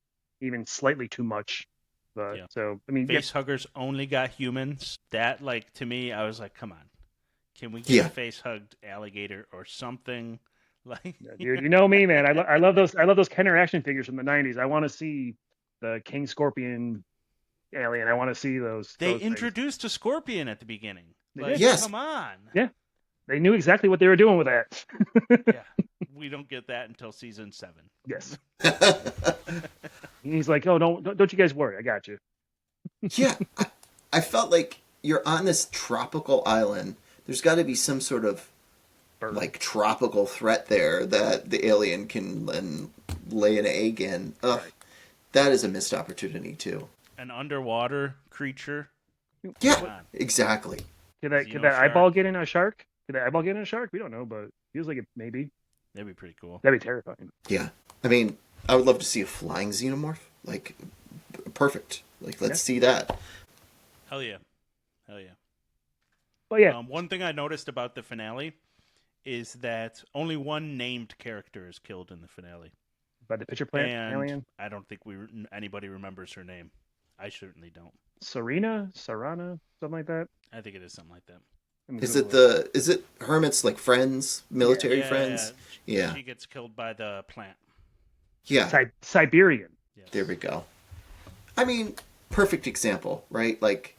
even slightly too much. But so I mean, Facehuggers only got humans. That, like, to me, I was like, come on, can we get a face-hugged alligator or something? Like, dude, you know me, man. I love those Kenner action figures from the '90s. I want to see the King Scorpion alien. I want to see those. They those introduced a scorpion at the beginning. Like, yes, come on. Yeah, they knew exactly what they were doing with that. Yeah, we don't get that until season 7. Yes. He's like, oh, don't you guys worry, I got you. Yeah, I felt like you're on this tropical island. There's got to be some sort of like tropical threat there that the alien can then lay an egg in. Ugh, that is a missed opportunity too. An underwater creature. Yeah, exactly. Could that eyeball get in a shark? Could that eyeball get in a shark? We don't know, but it feels like it maybe. That'd be pretty cool. That'd be terrifying. Yeah, I mean, I would love to see a flying xenomorph. Like, perfect. Like, let's see that. Hell yeah. Well, yeah. One thing I noticed about the finale is that only one named character is killed in the finale. By the pitcher plant alien? I don't think anybody remembers her name. I certainly don't. Sarana, something like that. I think it is something like that. Is it Hermit's like friends, military friends? Yeah. She gets killed by the plant. Yeah. Siberian. Yes. There we go. I mean, perfect example, right? Like,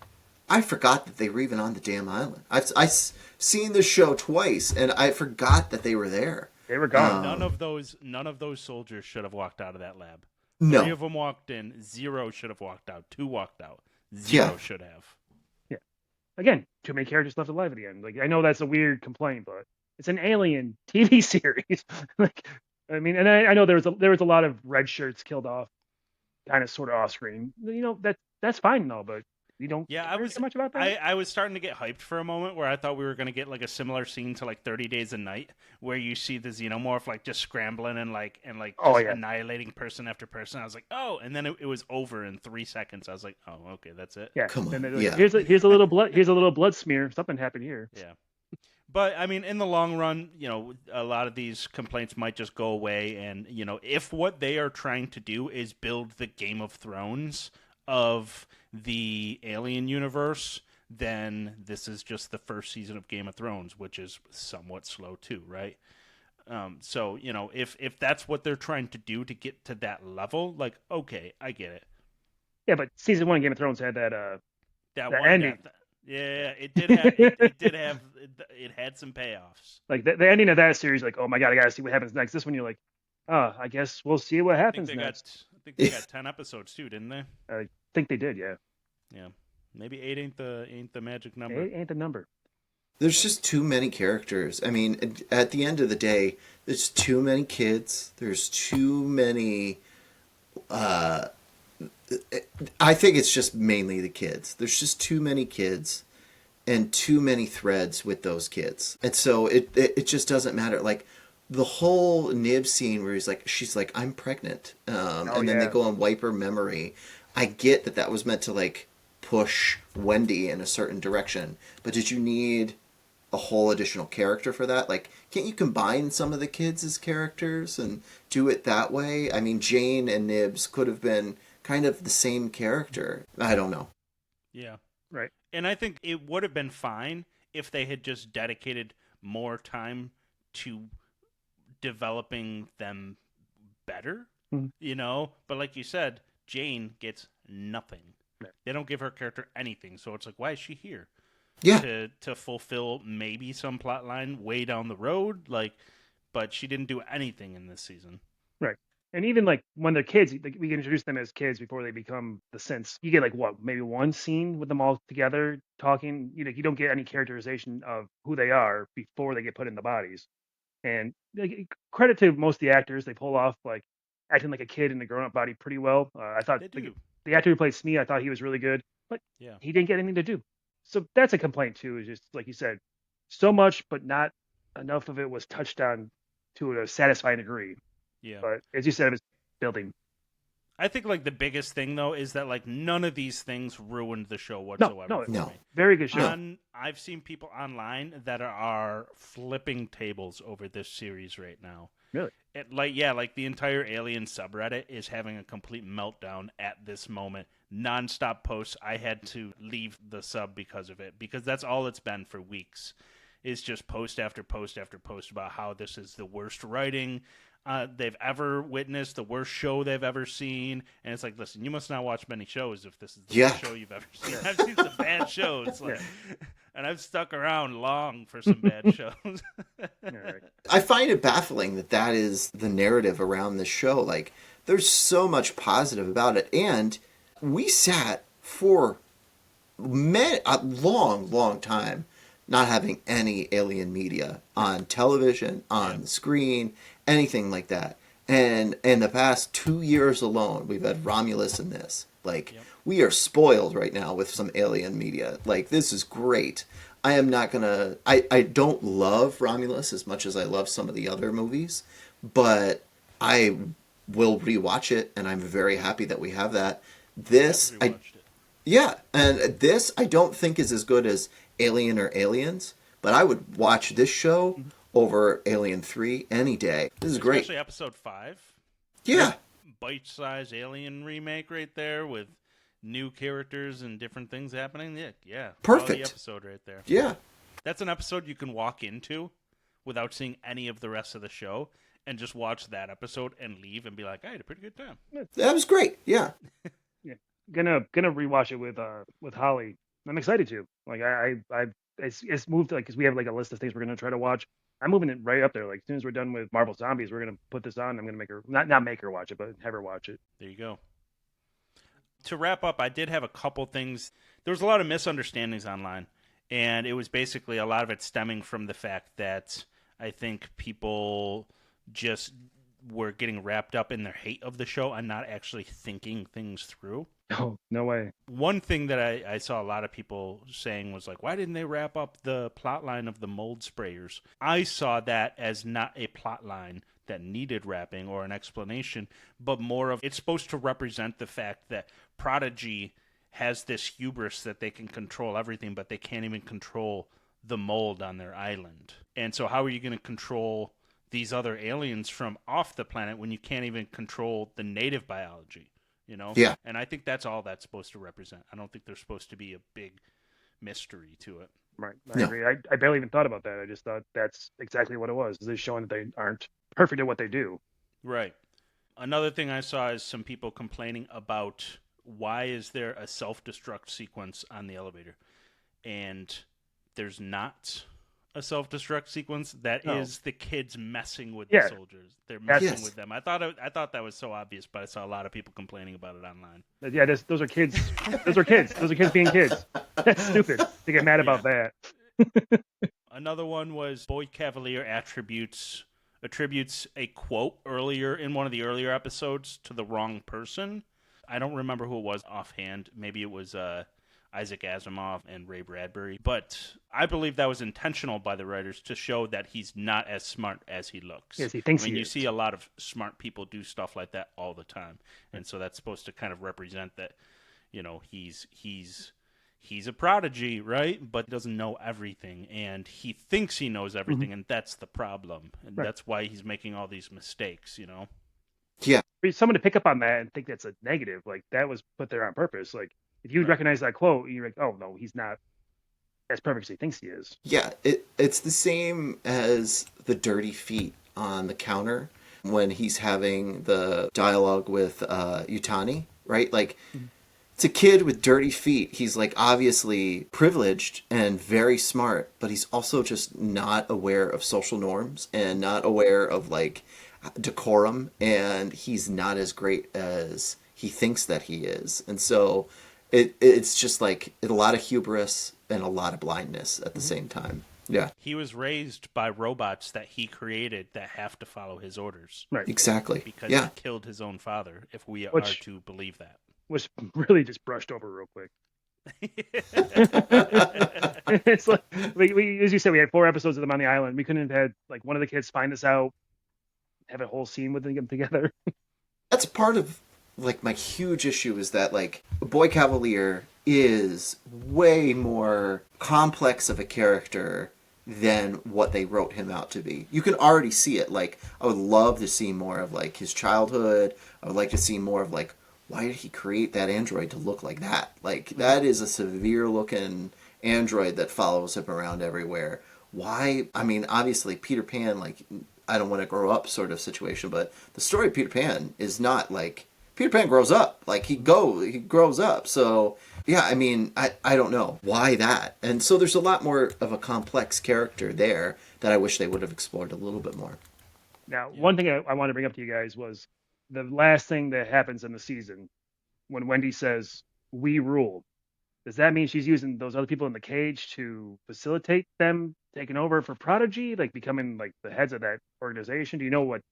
I forgot that they were even on the damn island. I've seen the show twice, and I forgot that they were there. They were gone. None of those soldiers should have walked out of that lab. No. 3 of them walked in. 0 should have walked out. 2 walked out. 0 should have. Yeah. Again, too many characters left alive at the end. Like, I know that's a weird complaint, but it's an Alien TV series. Like, I mean, and I know there was a lot of red shirts killed off, kind of sort of off screen. That's fine though, but You don't Yeah, care so much about that? I was starting to get hyped for a moment where I thought we were going to get like a similar scene to like 30 Days a Night, where you see the Xenomorph like just scrambling and Oh, just yeah. annihilating person after person. I was like, oh, and then it was over in 3 seconds. I was like, oh, okay, that's it. Yeah. Come Then on, they're like, yeah. here's a little blood. Here's a little blood smear. Something happened here. Yeah. But I mean, in the long run, a lot of these complaints might just go away. And if what they are trying to do is build the Game of Thrones of the Alien universe, then this is just the first season of Game of Thrones, which is somewhat slow too, right? So if that's what they're trying to do to get to that level, like, okay, I get it. Yeah, but season 1 of Game of Thrones had that That the one ending. death. Yeah, it did have it had some payoffs. Like the ending of that series, like, oh my god, I gotta see what happens next. This one, you're like, oh, I guess we'll see what happens next. I think they got 10 episodes too, didn't they? I think they did, yeah. Yeah. Maybe 8 ain't the magic number. It ain't the number. There's just too many characters. I mean, at the end of the day, there's too many kids. There's too many. I think it's just mainly the kids. There's just too many kids and too many threads with those kids. And so it just doesn't matter. Like the whole Nib scene where she's like, I'm pregnant. And then they go and wipe her memory. I get that was meant to like push Wendy in a certain direction. But did you need a whole additional character for that? Like, can't you combine some of the kids as characters and do it that way? I mean, Jane and Nibs could have been kind of the same character. I don't know. Yeah. Right. And I think it would have been fine if they had just dedicated more time to developing them better, But like you said, Jane gets nothing. Right. They don't give her character anything, so it's like, why is she here? Yeah. To fulfill maybe some plot line way down the road, but she didn't do anything in this season. Right. And even like when they're kids, like, we can introduce them as kids before they become the synths. You get like maybe one scene with them all together talking. You don't get any characterization of who they are before they get put in the bodies. And like, credit to most of the actors, they pull off like acting like a kid in a grown-up body pretty well. I thought They do. the actor who played Smee, I thought he was really good, but Yeah. he didn't get anything to do. So that's a complaint too. Is just like you said, so much, but not enough of it was touched on to a satisfying degree. Yeah. But as you said, it was building. I think like the biggest thing though is that like none of these things ruined the show whatsoever. No. Me. Very good show. I've seen people online that are flipping tables over this series right now. Really? Like the entire Alien subreddit is having a complete meltdown at this moment. Non-stop posts. I had to leave the sub because of it, because that's all it's been for weeks. Is just post after post after post about how this is the worst writing they've ever witnessed, the worst show they've ever seen. And it's like, listen, you must not watch many shows if this is the worst show you've ever seen. I've seen some bad shows, and I've stuck around long for some bad shows. Right. I find it baffling that is the narrative around this show. Like, there's so much positive about it. And we sat for a long time not having any alien media on television, on the screen, anything like that. And in the past 2 years alone, we've had Romulus in this. Like, we are spoiled right now with some alien media. Like, this is great. I am not gonna... I don't love Romulus as much as I love some of the other movies, but I will rewatch it, and I'm very happy that we have that. This, and this I don't think is as good as Alien or Aliens, but I would watch this show over Alien 3 any day. This is great. Especially episode 5. Yeah. Bite-sized Alien remake right there with new characters and different things happening. Yeah. Perfect. Quality episode right there. Yeah. That's an episode you can walk into without seeing any of the rest of the show and just watch that episode and leave and be like, I had a pretty good time. That was great. Yeah. Gonna rewatch it with Holly. I'm excited to. Like it's moved, like, because we have like a list of things we're gonna try to watch. I'm moving it right up there. Like, as soon as we're done with Marvel Zombies, we're gonna put this on. I'm gonna make her not make her watch it, but have her watch it. There you go. To wrap up, I did have a couple things. There was a lot of misunderstandings online, and it was basically a lot of it stemming from the fact that I think people just were getting wrapped up in their hate of the show and not actually thinking things through. No, no way. One thing that I saw a lot of people saying was like, why didn't they wrap up the plot line of the mold sprayers? I saw that as not a plot line that needed wrapping or an explanation, but more of it's supposed to represent the fact that Prodigy has this hubris that they can control everything, but they can't even control the mold on their island. And so how are you going to control these other aliens from off the planet when you can't even control the native biology? You know? Yeah. And I think that's all that's supposed to represent. I don't think there's supposed to be a big mystery to it. Right. I No. agree. I barely even thought about that. I just thought that's exactly what it was. They're showing that they aren't perfect at what they do. Right. Another thing I saw is some people complaining about why is there a self-destruct sequence on the elevator? And there's not a self-destruct sequence. That No. is the kids messing with Yeah. the soldiers. They're messing Yes. with them. I thought that was so obvious, but I saw a lot of people complaining about it online. Yeah, those are kids. Those are kids. Those are kids being kids. That's stupid to get mad about that. Another one was Boy Kavelier attributes a quote earlier in one of the earlier episodes to the wrong person. I don't remember who it was offhand. Maybe it was Isaac Asimov and Ray Bradbury. But I believe that was intentional by the writers to show that he's not as smart as he looks. Yes, he thinks I mean, he you is. see a lot of smart people do stuff like that all the time. And so that's supposed to kind of represent that, you know, he's a prodigy, right? But doesn't know everything, and he thinks he knows everything, and that's the problem. And Right. that's why he's making all these mistakes, you know? Yeah. For someone to pick up on that and think that's a negative, like that was put there on purpose. Like if you Right. recognize that quote, you're like, oh no, he's not as perfect as he thinks he is. Yeah, it's the same as the dirty feet on the counter when he's having the dialogue with Utani, right? Like, it's a kid with dirty feet. He's like obviously privileged and very smart, but he's also just not aware of social norms and not aware of like decorum, and he's not as great as he thinks that he is. And so it's just like a lot of hubris and a lot of blindness at the same time. Yeah, He was raised by robots that he created that have to follow his orders Right. exactly. because Yeah, he killed his own father, if we are Which- to believe that. Was really just brushed over real quick. It's like we as you said, we had 4 episodes of them on the island. We couldn't have had like one of the kids find this out, have a whole scene with them together. that's part of like my huge issue is that like Boy Cavalier is way more complex of a character than what they wrote him out to be. You can already see it. Like, I would love to see more of like his childhood. I would like to see more of like, why did he create that android to look like that? Like, that is a severe looking android that follows him around everywhere. Why? I mean, obviously Peter Pan, like, I don't want to grow up sort of situation, but the story of Peter Pan is not like Peter Pan grows up. Like, he grows up. So yeah, I mean, I don't know why that. And so there's a lot more of a complex character there that I wish they would have explored a little bit more. Now, one thing I wanted to bring up to you guys was the last thing that happens in the season when Wendy says, "We rule." Does that mean she's using those other people in the cage to facilitate them taking over for Prodigy, like becoming like the heads of that organization? Do you know what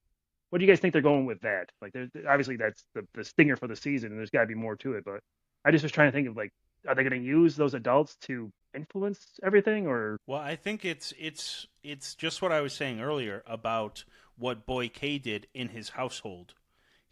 do you guys think they're going with that? Like, obviously that's the stinger for the season, and there's got to be more to it. But I just was trying to think of like, are they going to use those adults to influence everything, or Well, I think it's just what I was saying earlier about what Boy K did in his household.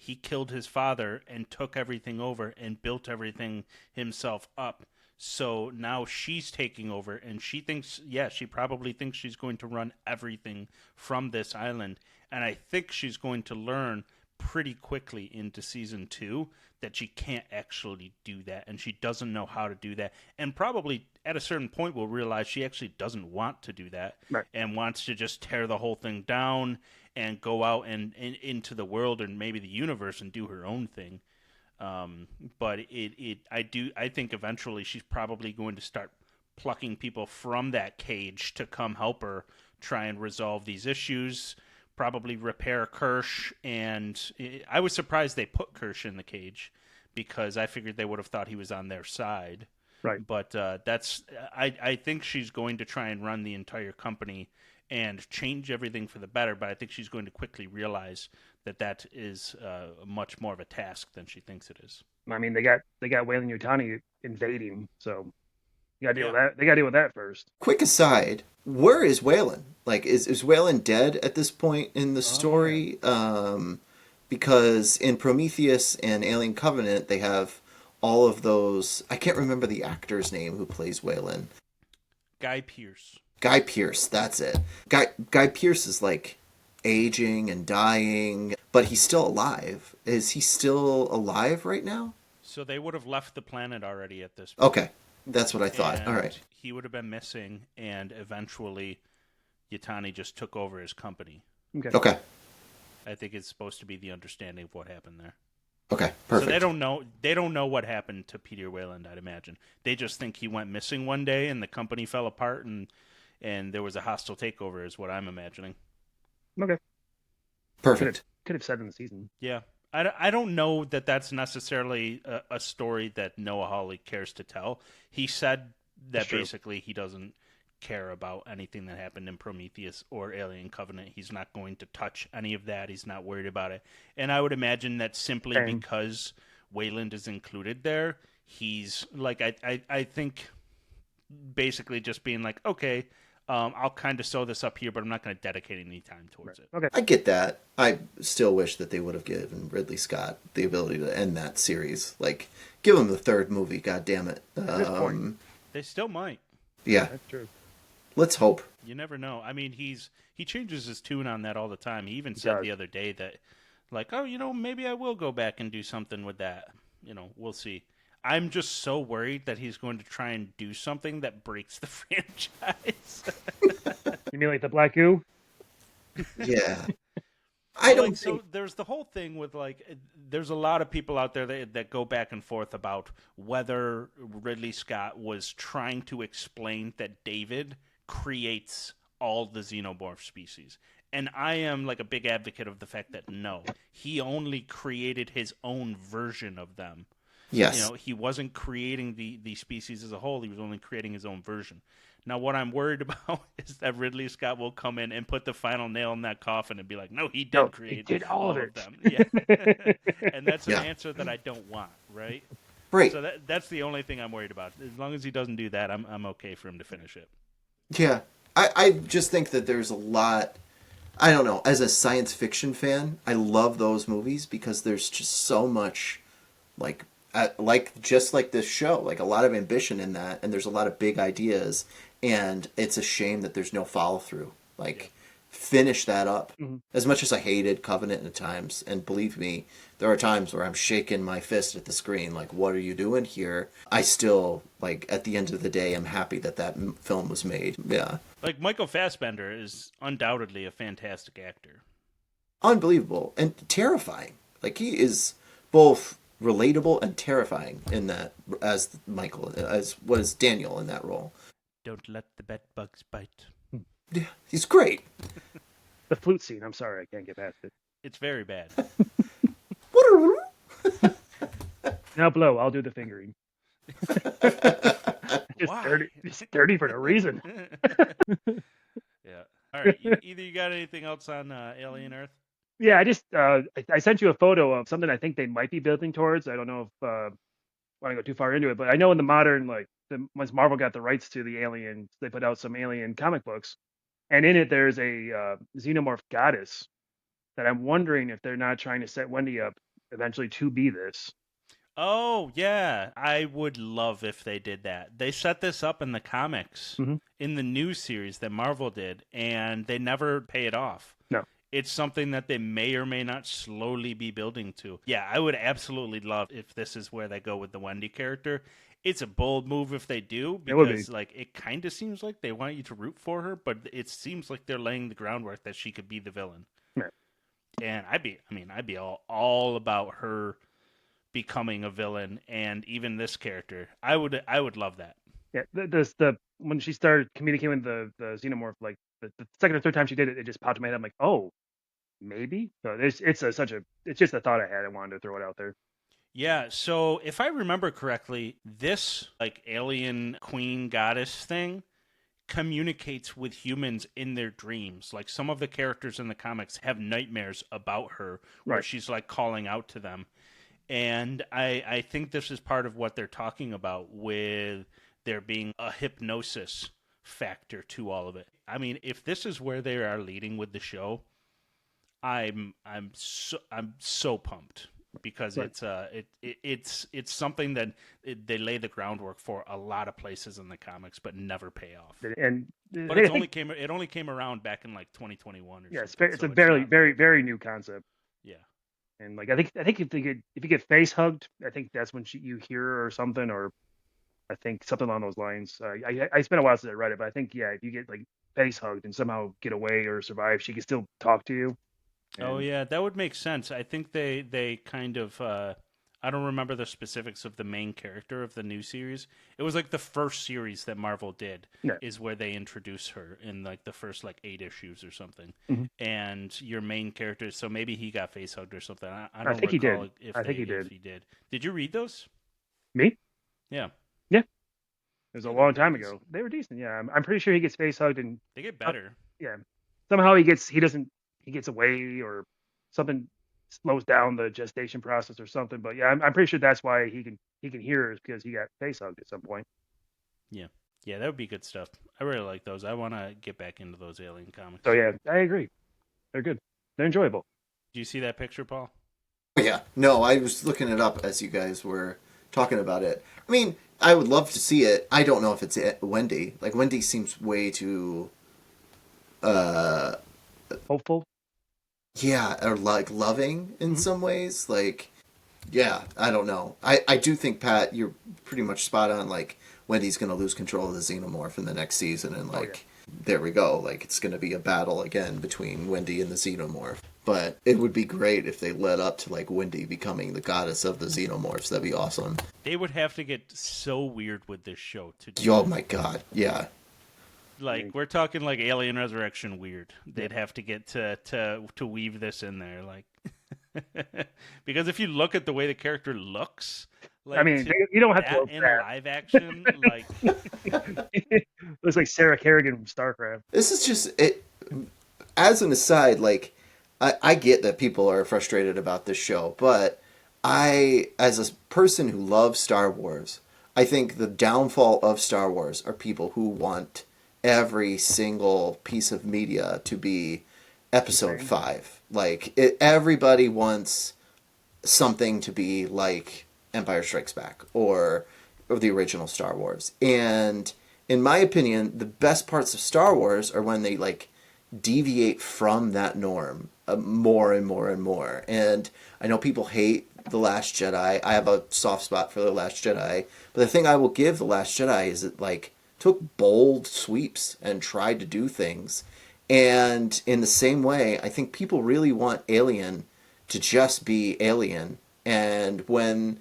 He killed his father and took everything over and built everything himself up. So now she's taking over, and she thinks, she probably thinks she's going to run everything from this island. And I think she's going to learn pretty quickly into season 2 that she can't actually do that, and she doesn't know how to do that, and probably at a certain point will realize she actually doesn't want to do that. Right. And wants to just tear the whole thing down and go out and into the world and maybe the universe and do her own thing. But I think eventually she's probably going to start plucking people from that cage to come help her try and resolve these issues, probably repair Kirsh. And I was surprised they put Kirsh in the cage because I figured they would have thought he was on their side. Right. But I think she's going to try and run the entire company and change everything for the better, but I think she's going to quickly realize that is much more of a task than she thinks it is. I mean, they got Weyland Yutani invading, so you got to deal Yeah. with that. They got to deal with that first. Quick aside, where is Weyland? Like, is Weyland dead at this point in the Oh, yeah. story? Because in Prometheus and Alien Covenant, they have all of those. I can't remember the actor's name who plays Weyland. Guy Pearce. Guy Pearce, that's it. Guy Pearce is like aging and dying, but he's still alive. Is he still alive right now? So they would have left the planet already at this point. Okay, that's what I thought. And All right. he would have been missing, and eventually Yutani just took over his company. Okay. Okay. I think it's supposed to be the understanding of what happened there. Okay. Perfect. So they don't know. They don't know what happened to Peter Weyland. I'd imagine they just think he went missing one day, and the company fell apart, and there was a hostile takeover. Is what I'm imagining. Okay. Perfect. Could have said in the season. Yeah, I don't know that that's necessarily a story that Noah Hawley cares to tell. He said that That's true. basically he doesn't care about anything that happened in Prometheus or Alien Covenant. He's not going to touch any of that. He's not worried about it. And I would imagine that simply Same. because Weyland is included there, he's like, I think basically just being like, okay, I'll kind of sew this up here, but I'm not going to dedicate any time towards it. Okay. I get that. I still wish that they would have given Ridley Scott the ability to end that series. Like, give him the third movie. God damn it. At this point. They still might. Yeah. That's true. Let's hope. You never know. I mean, he changes his tune on that all the time. He even said does. the other day that, like, oh, maybe I will go back and do something with that. We'll see. I'm just so worried that he's going to try and do something that breaks the franchise. You mean like the Black Goo? Yeah. I don't think... So there's the whole thing with, like, there's a lot of people out there that go back and forth about whether Ridley Scott was trying to explain that David creates all the xenomorph species. And I am like a big advocate of the fact that no, he only created his own version of them. Yes. He wasn't creating the species as a whole. He was only creating his own version. Now, what I'm worried about is that Ridley Scott will come in and put the final nail in that coffin and be like, no, he did create he did all of it. them. Yeah. And that's an Yeah. answer that I don't want, right? Right. So that's the only thing I'm worried about. As long as he doesn't do that, I'm okay for him to finish it. Yeah. I just think that there's a lot... I don't know. As a science fiction fan, I love those movies because there's just so much, just like this show, like a lot of ambition in that, and there's a lot of big ideas, and it's a shame that there's no follow through. Finish that up. Mm-hmm. As much as I hated Covenant at times, and believe me, there are times where I'm shaking my fist at the screen, like, what are you doing here? I still, at the end of the day, I'm happy that film was made. Yeah. Like, Michael Fassbender is undoubtedly a fantastic actor. Unbelievable and terrifying. Like, he is both relatable and terrifying in that, as Michael, as was Daniel in that role. Don't let the bed bugs bite. Yeah, he's great. The flute scene. I'm sorry, I can't get past it. It's very bad. Now blow. I'll do the fingering. Why? Dirty. It's dirty for no reason. Yeah. All right. Either you got anything else on Alien Earth? Yeah, I just I sent you a photo of something I think they might be building towards. I don't know if I want to go too far into it, but I know in the modern once Marvel got the rights to the Alien, they put out some Alien comic books, and in it there's a Xenomorph goddess that I'm wondering if they're not trying to set Wendy up eventually to be this. Oh, yeah. I would love if they did that. They set this up in the comics, in the new series that Marvel did, and they never pay it off. No. It's something that they may or may not slowly be building to. Yeah, I would absolutely love if this is where they go with the Wendy character. It's a bold move if they do, because it kind of seems like they want you to root for her, but it seems like they're laying the groundwork that she could be the villain. Right. And I'd be all about her becoming a villain, and even this character. I would love that. Yeah, when she started communicating with the Xenomorph, the second or third time she did it, it just popped in my head. I'm like, oh, maybe. So it's just a thought I had. I wanted to throw it out there. Yeah, so if I remember correctly, this Alien Queen Goddess thing communicates with humans in their dreams. Like, some of the characters in the comics have nightmares about her where Right. she's calling out to them. And I think this is part of what they're talking about with there being a hypnosis factor to all of it. I mean, if this is where they are leading with the show, I'm so pumped because Right. it's something that they lay the groundwork for a lot of places in the comics, but never pay off. And But it only came around back in like 2021 or yeah, something. it's so a it's very not very like, very new concept. yeah. And like I think if you get face hugged, I think that's when you hear her or something, or I think something along those lines. I spent a while since I read it, but I think yeah, if you get like face hugged and somehow get away or survive, she can still talk to you. Oh And yeah, that would make sense. I think they kind of I don't remember the specifics of the main character of the new series. It was like the first series that Marvel did yeah, is where they introduce her in like the first like 8 issues or something. hmm And your main character, so maybe he got face hugged or something. I I don't think he did. recall if I think he if did. he did. Did you read those? Me? Yeah. Yeah, it was a Yeah, they were long pretty time decent. ago. They were decent. Yeah, I'm pretty sure he gets face hugged and They get uh, better. yeah, somehow he gets away or something slows down the gestation process or something. But yeah, I'm pretty sure that's why he can hear her is because he got face hugged at some point. Yeah. Yeah, that would be good stuff. I really like those. I want to get back into those Alien So comics. yeah, I agree. They're good. They're enjoyable. Do you see that picture, Paul? Yeah, no, I was looking it up as you guys were talking about it. I mean, I would love to see it. I don't know if it's Wendy. Like Wendy seems way too, uh, Hopeful. yeah, or like loving in some ways. Like, yeah, I don't know. I do think Pat, you're pretty much spot on. Like Wendy's gonna lose control of the Xenomorph in the next season, and Oh yeah. like there we go. Like it's gonna be a battle again between Wendy and the Xenomorph. But it would be great if they led up to like Wendy becoming the goddess of the Xenomorphs. That'd be awesome. They would have to get so weird with this show to do Oh that. my god, yeah. Like we're talking like Alien Resurrection weird. They'd Yeah. have to get to weave this in there, like because if you look at the way the character looks, I like mean, to you don't have to that look in that. live action, like Looks like Sarah Kerrigan from StarCraft. This is just it. As an aside, like I get that people are frustrated about this show, but as a person who loves Star Wars, I think the downfall of Star Wars are people who want every single piece of media to be Episode Same. 5. Like everybody wants something to be like Empire Strikes Back or the original Star Wars. And in my opinion, the best parts of Star Wars are when they like deviate from that norm more and more and more. And I know people hate The Last Jedi. I have a soft spot for The Last Jedi. But the thing I will give The Last Jedi is it like took bold sweeps and tried to do things. And in the same way, I think people really want Alien to just be Alien. And when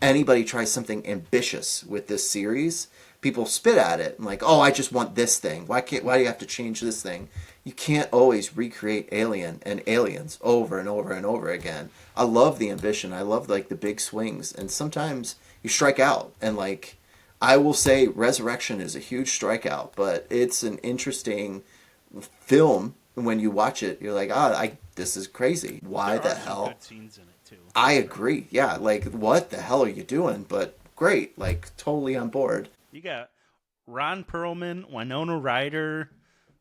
anybody tries something ambitious with this series, people spit at it and like, oh, I just want this thing. Why do you have to change this thing? You can't always recreate Alien and Aliens over and over and over again. I love the ambition. I love like the big swings, and sometimes you strike out. And like, I will say, Resurrection is a huge strikeout, but it's an interesting film. When you watch it, you're like, this is crazy. Why there the are some hell? good scenes in it too. I agree. Yeah, like what the hell are you doing? But great, like totally on board. You got Ron Perlman, Winona Ryder,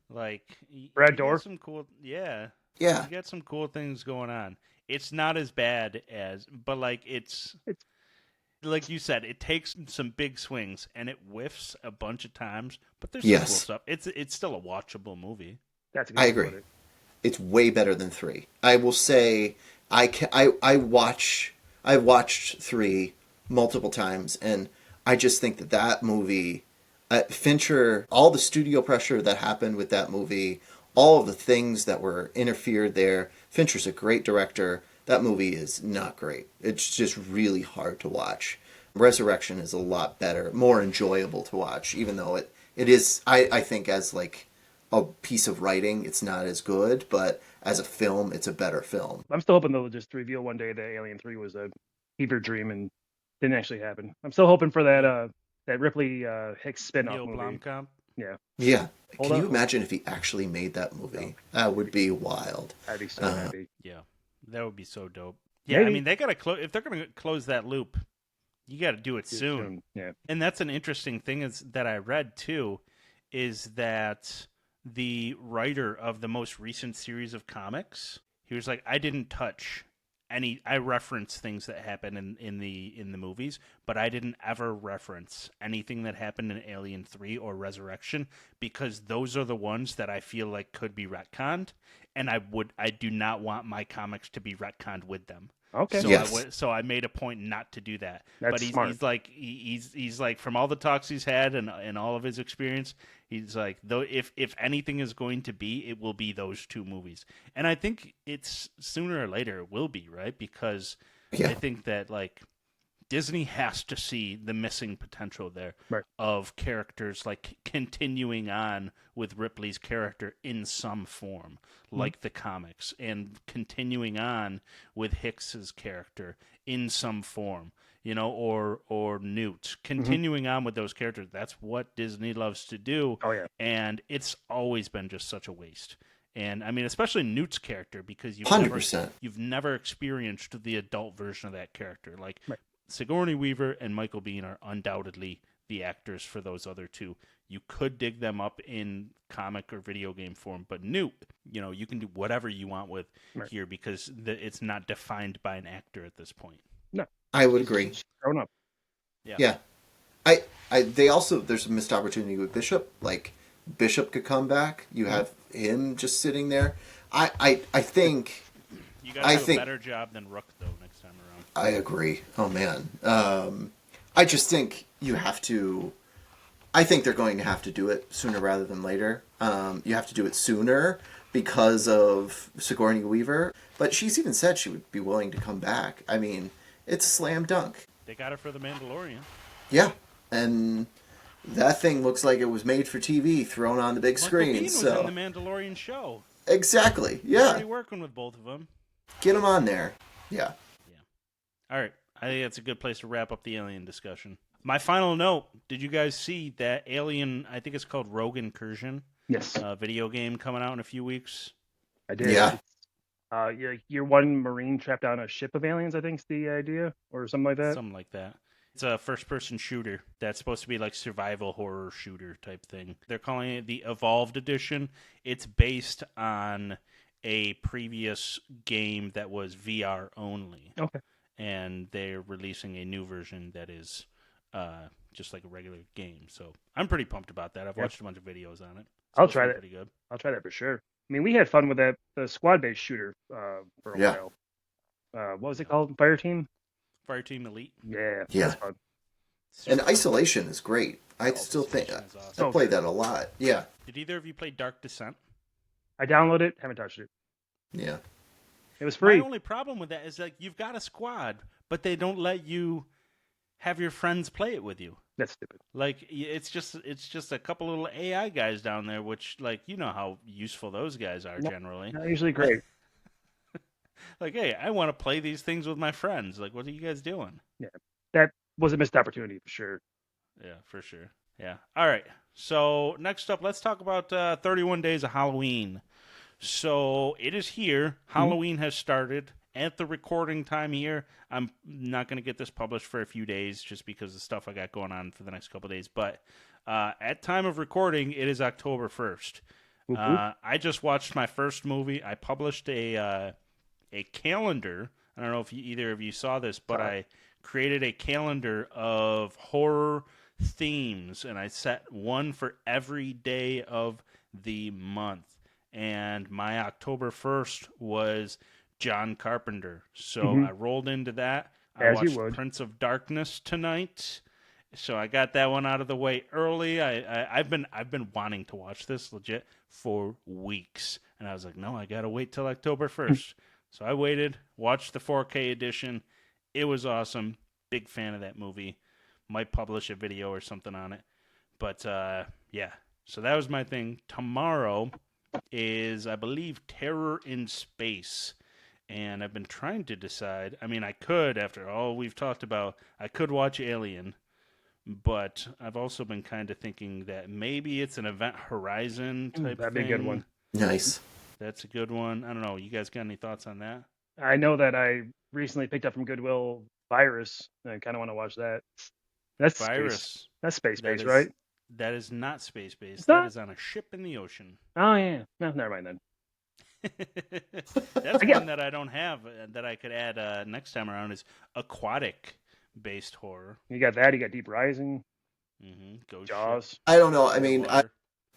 like Brad you got Dourif. some cool, yeah, Yeah. you got some cool things going on. It's not as bad as, but like it's It's like you said, it takes some big swings and it whiffs a bunch of times, but there's some cool Yes. stuff. It's still a watchable movie. that's a good I way to agree. put it. It's way better than 3. I will say I watched 3 multiple times, and I just think that movie, Fincher, all the studio pressure that happened with that movie, all of the things that were interfered there. Fincher's a great director. That movie is not great. It's just really hard to watch. Resurrection is a lot better, more enjoyable to watch, even though it is, I think, as like a piece of writing, it's not as good, but as a film, it's a better film. I'm still hoping they'll just reveal one day that Alien 3 was a fever dream and didn't actually happen. I'm still hoping for that Ripley Hicks spin-off Neil movie. Blomkamp. Yeah. Yeah. Hold Can you on. imagine if he actually made that movie? No. That would be wild. I'd be so Uh, happy. Yeah, that would be so dope. Yeah, I Maybe. mean, they gotta close if they're gonna close that loop. You got to do it soon. Yeah. And that's an interesting thing is that I read too, is that the writer of the most recent series of comics, he was like, I didn't touch any. I reference things that happen in the movies, but I didn't ever reference anything that happened in Alien 3 or Resurrection because those are the ones that I feel like could be retconned, and I do not want my comics to be retconned with them. Okay. So Yes. so I made a point not to do that. That's But smart. he's like from all the talks he's had and all of his experience, he's like though if anything is going to be, it will be those two movies. And I think it's sooner or later it will be, right? Because Yeah. I think that like Disney has to see the missing potential there Right. of characters like continuing on with Ripley's character in some form, like the comics, and continuing on with Hicks's character in some form, or Newt, continuing on with those characters. That's what Disney loves to do. Oh yeah. And it's always been just such a waste. And I mean, especially Newt's character, because 100%. you've never experienced the adult version of that character. Like Right. Sigourney Weaver and Michael Biehn are undoubtedly the actors for those other two. You could dig them up in comic or video game form, but Newt, you can do whatever you want with Right. here because it's not defined by an actor at this point. No. I would agree. Grown up. Yeah. They also, there's a missed opportunity with Bishop. Like, Bishop could come back. You have him just sitting there. I think... You got to do a better job than Rook, though, next time around. I agree. Oh, man. I just think you have to... I think they're going to have to do it sooner rather than later. You have to do it sooner because of Sigourney Weaver. But she's even said she would be willing to come back. I mean, it's a slam dunk. They got her for The Mandalorian. Yeah. And that thing looks like it was made for TV, thrown on the big screen. Michael Biehn was So in The Mandalorian show. Exactly. He's Yeah. already working with both of them. Get them on there. Yeah. All right. I think that's a good place to wrap up the Alien discussion. My final note, did you guys see that Alien, I think it's called Rogue Incursion, Yes. video game coming out in a few weeks? I did. Yeah. You're one Marine trapped on a ship of aliens, I think is the idea, or something like that. Something like that. It's a first-person shooter that's supposed to be like survival horror shooter type thing. They're calling it the Evolved Edition. It's based on a previous game that was VR only. Okay. And they're releasing a new version that is just like a regular game. So I'm pretty pumped about that. I've watched a bunch of videos on it. I'll It's try supposed to that. be Pretty good. I'll try that for sure. I mean, we had fun with the squad-based shooter for a Yeah. while. What was it called? Fireteam? Fireteam Elite. Yeah. Yeah. That's fun. And Isolation is great. I still think Isolation is awesome. I played that a lot. Yeah. Did either of you play Dark Descent? I downloaded it, haven't touched it. Yeah. It was free. My only problem with that is like you've got a squad, but they don't let you have your friends play it with you. That's stupid. Like it's just a couple little AI guys down there, which like you know how useful those guys are generally. Not usually great. Like, hey, I want to play these things with my friends. Like, what are you guys doing? That was a missed opportunity for sure. Yeah, for sure. Yeah. All right. So next up, let's talk about 31 Days of Halloween. So it is here. Halloween has started. At the recording time here, I'm not going to get this published for a few days just because of the stuff I got going on for the next couple of days. But at time of recording, it is October 1st. I just watched my first movie. I published a calendar. I don't know if either of you saw this, but I created a calendar of horror themes, and I set one for every day of the month. And my October 1st was John Carpenter. So I rolled into that. I As you watched would. Prince of Darkness tonight. So I got that one out of the way early. I've been wanting to watch this legit for weeks. And I was like, no, I got to wait till October 1st. So I waited, watched the 4K edition. It was awesome. Big fan of that movie. Might publish a video or something on it. But yeah, so that was my thing. Tomorrow is, I believe, Terror in Space. And I've been trying to decide. I mean, I could, after all we've talked about, I could watch Alien. But I've also been kind of thinking that maybe it's an Event Horizon type That'd thing. be a good one. Nice. That's a good one. I don't know. You guys got any thoughts on that? I know that I recently picked up from Goodwill Virus, and I kind of want to watch that. That's space. Virus. That's space That based, right? is that is not space It's based. That not. is on a ship in the ocean. Oh yeah. No, never mind then. That's I one get. that I don't have that I could add next time around is aquatic based horror. You got that. You got Deep Rising, Ghost ship, Jaws. I don't know. I mean, underwater.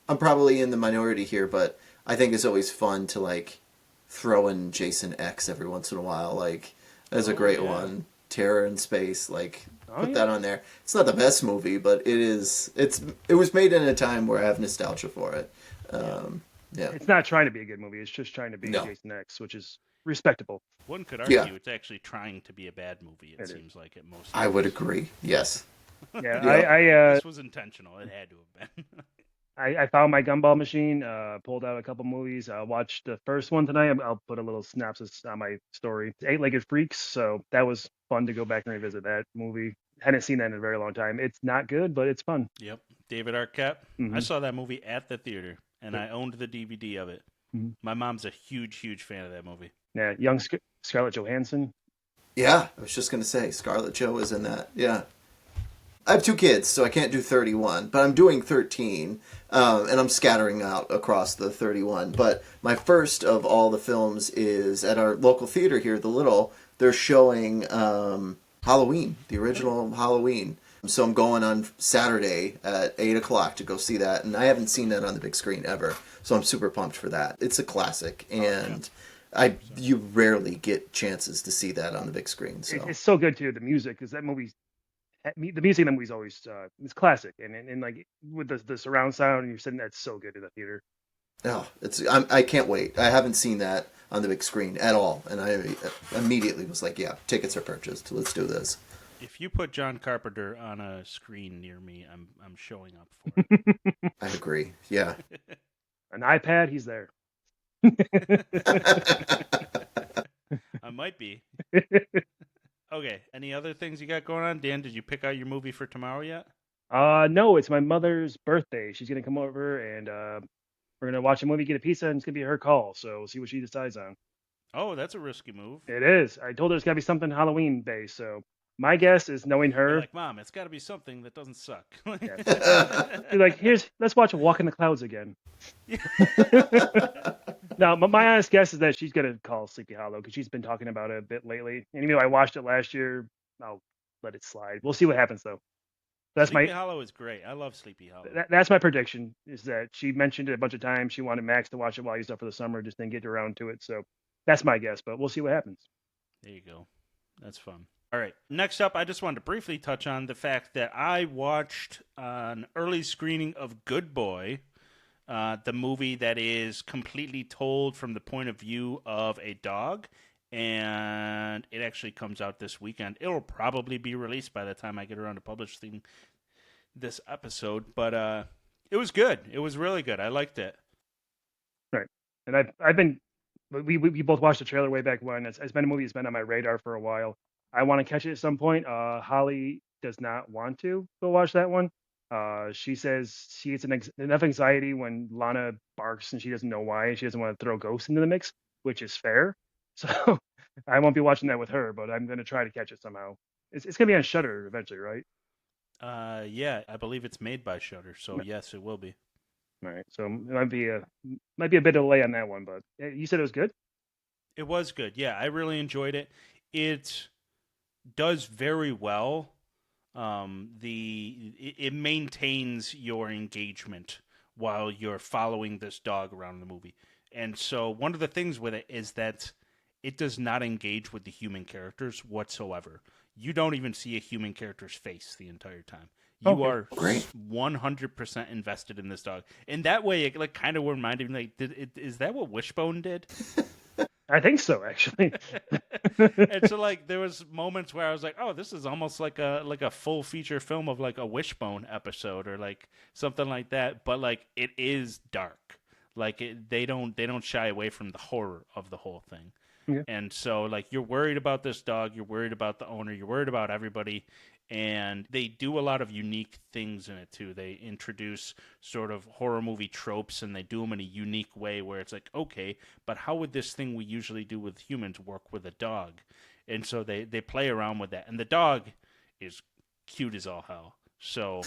I'm probably in the minority here, but I think it's always fun to like throw in Jason X every once in a while. Like, that's a Oh, great yeah. one. Terror in Space. Like, Oh, put yeah. that on there. It's not the best movie, but it is. It was made in a time where I have nostalgia for it. Yeah. It's not trying to be a good movie. It's just trying to be No. Jason X, which is respectable. One could argue Yeah. it's actually trying to be a bad movie. It It is. seems like it most. I would agree. Yes. Yeah, Yeah. This was intentional. It had to have been. I found my gumball machine. Pulled out a couple movies. I watched the first one tonight. I'll put a little synopsis on my story. It's Eight-Legged Freaks. So that was fun to go back and revisit that movie. Hadn't seen that in a very long time. It's not good, but it's fun. Yep. David Arquette. I Mhm. saw that movie at the theater, and I owned the DVD of it. Mhm. My mom's a huge, huge fan of that movie. Yeah, young Scarlett Johansson. Yeah. I was just gonna say Scarlett Jo is in that. Yeah. I have 2 kids, so I can't do 31, but I'm doing 13, and I'm scattering out across the 31. But my first of all the films is at our local theater here, The Little. They're showing Halloween, the original Halloween. So I'm going on Saturday at 8 o'clock to go see that, and I haven't seen that on the big screen ever, so I'm super pumped for that. It's a classic, and you rarely get chances to see that on the big screen. So It's so good too. The music, because that movie's the music in the movie's always it's classic, and like with the surround sound, and you're sitting that's so good in the theater. oh, I can't wait. I haven't seen that on the big screen at all, and I immediately was like, yeah, tickets are purchased. Let's do this. If you put John Carpenter on a screen near me, I'm showing up for it. I agree. Yeah. An iPad, he's there. I might be. Okay. Any other things you got going on, Dan? Did you pick out your movie for tomorrow yet? No, it's my mother's birthday. She's gonna come over and we're gonna watch a movie, get a pizza, and it's gonna be her call. So we'll see what she decides on. Oh, that's a risky move. It is. I told her it's gotta be something Halloween based. So my guess is knowing You're her. like, Mom, it's got to be something that doesn't suck. Be like, let's watch Walk in the Clouds again. No, but my honest guess is that she's gonna call Sleepy Hollow because she's been talking about it a bit lately. And even though I watched it last year, I'll let it slide. We'll see what happens though. That's Sleepy my Hollow is great. I love Sleepy Hollow. that's my prediction. Is that she mentioned it a bunch of times. She wanted Max to watch it while he's up for the summer, just didn't get around to it. So that's my guess, but we'll see what happens. There you go. That's fun. All right. Next up, I just wanted to briefly touch on the fact that I watched an early screening of Good Boy, the movie that is completely told from the point of view of a dog. And it actually comes out this weekend. It'll probably be released by the time I get around to publishing this episode. But it was good. It was really good. I liked it. Right. And I've been we both watched the trailer way back when. It's been a movie that's been on my radar for a while. I want to catch it at some point. Holly does not want to go watch that one. She says she gets enough anxiety when Lana barks and she doesn't know why. She doesn't want to throw ghosts into the mix, which is fair. So I won't be watching that with her, but I'm going to try to catch it somehow. It's going to be on Shudder eventually, right? Yeah, I believe it's made by Shudder, so yes, it will be. All right. So it might be a bit of delay on that one, but you said it was good? It was good. Yeah, I really enjoyed it. It does very well. It maintains your engagement while you're following this dog around the movie. And so one of the things with it is that it does not engage with the human characters whatsoever. You don't even see a human character's face the entire time. You are Great. 100% invested in this dog. In that way, it like kind of reminded me, is that what Wishbone did? I think so, actually. And so like there was moments where I was like, oh, this is almost like a full feature film of like a Wishbone episode or like something like that. But like it is dark. Like they don't shy away from the horror of the whole thing. Yeah. And so like you're worried about this dog, you're worried about the owner, you're worried about everybody, and they do a lot of unique things in it too. They introduce sort of horror movie tropes, and they do them in a unique way where it's like, okay, but how would this thing we usually do with humans work with a dog? And so they play around with that. And the dog is cute as all hell. So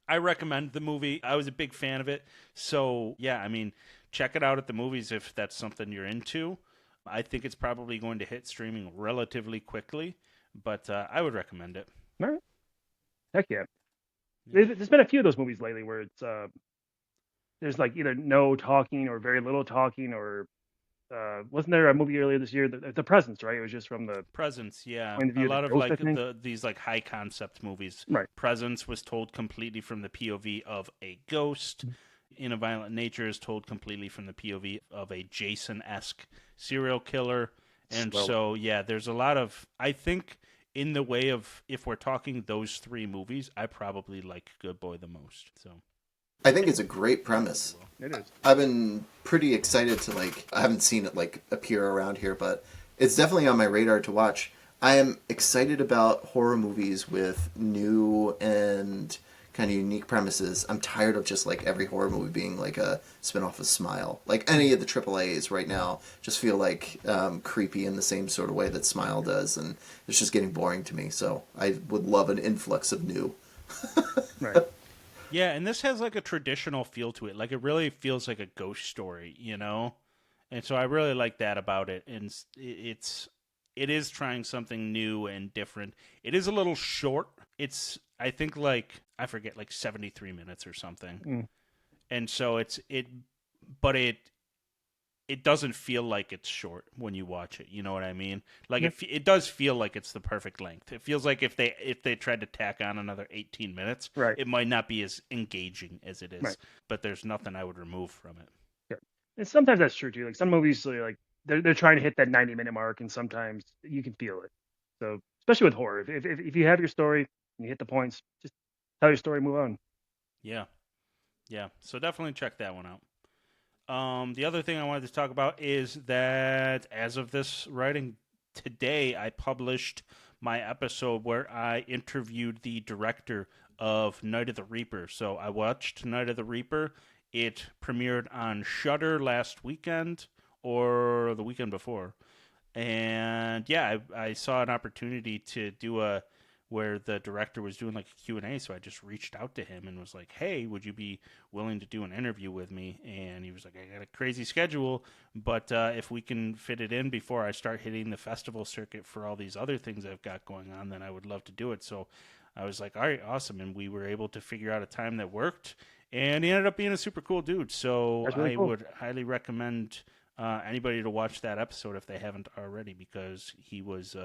I recommend the movie. I was a big fan of it. So yeah, I mean, check it out at the movies if that's something you're into. I think it's probably going to hit streaming relatively quickly, but I would recommend it. All right. Heck yeah. There's been a few of those movies lately where it's there's like either no talking or very little talking, or wasn't there a movie earlier this year, the Presence, right? It was just from the Presence, yeah. point of view A of the lot of ghost, I like think. these like high concept movies. Right. Presence was told completely from the POV of a ghost. In a Violent Nature is told completely from the POV of a Jason-esque serial killer. And so, yeah, there's a lot of, I think, in the way of, if we're talking those three movies, I probably like Good Boy the most. So I think it's a great premise. It is. I've been pretty excited to like. I haven't seen it like appear around here, but it's definitely on my radar to watch. I am excited about horror movies with new and kind of unique premises. I'm tired of just like every horror movie being like a spin-off of Smile. Like any of the AAAs right now just feel like creepy in the same sort of way that Smile does, and it's just getting boring to me. So I would love an influx of new. Right. yeah, and this has like a traditional feel to it. Like it really feels like a ghost story, you know? And so I really like that about it. And it is trying something new and different. It is a little short. It's, I think, like, I forget, like 73 minutes or something. And so but it doesn't feel like it's short when you watch it. You know what I mean? Like it does feel like it's the perfect length. It feels like if they tried to tack on another 18 minutes, Right. it might not be as engaging as it is. Right. But there's nothing I would remove from it. Yeah. And sometimes that's true too. Like some movies, like they're trying to hit that 90-minute mark, and sometimes you can feel it. So especially with horror, if you have your story and you hit the points, just tell your story, move on. Yeah. Yeah. So definitely check that one out. The other thing I wanted to talk about is that as of this writing today, I published my episode where I interviewed the director of Night of the Reaper. So I watched Night of the Reaper. It premiered on Shudder last weekend or the weekend before. And yeah, I saw an opportunity to do where the director was doing like a Q&A, so I just reached out to him and was like, hey, would you be willing to do an interview with me? And he was like, I got a crazy schedule, but if we can fit it in before I start hitting the festival circuit for all these other things I've got going on, then I would love to do it. So I was like, all right, awesome. And we were able to figure out a time that worked, and he ended up being a super cool dude. So Really cool. I would highly recommend anybody to watch that episode if they haven't already, because he was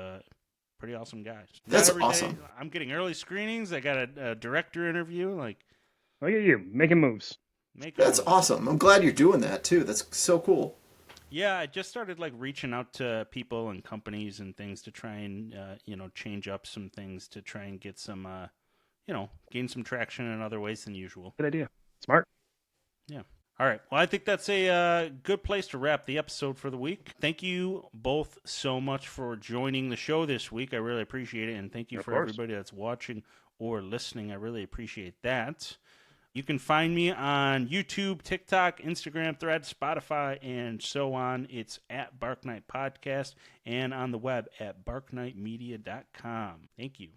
pretty awesome guy. That's Not every day awesome. I'm getting early screenings. I got a director interview. Like, Look at you making moves. That's awesome. I'm glad you're doing that too. That's so cool. Yeah, I just started like reaching out to people and companies and things to try and change up some things to try and get some gain some traction in other ways than usual. Good idea. Smart. Yeah. All right. Well, I think that's a good place to wrap the episode for the week. Thank you both so much for joining the show this week. I really appreciate it. And thank you for everybody that's watching or listening. I really appreciate that. You can find me on YouTube, TikTok, Instagram, Threads, Spotify, and so on. It's at Bark Night Podcast and on the web at barknightmedia.com. Thank you.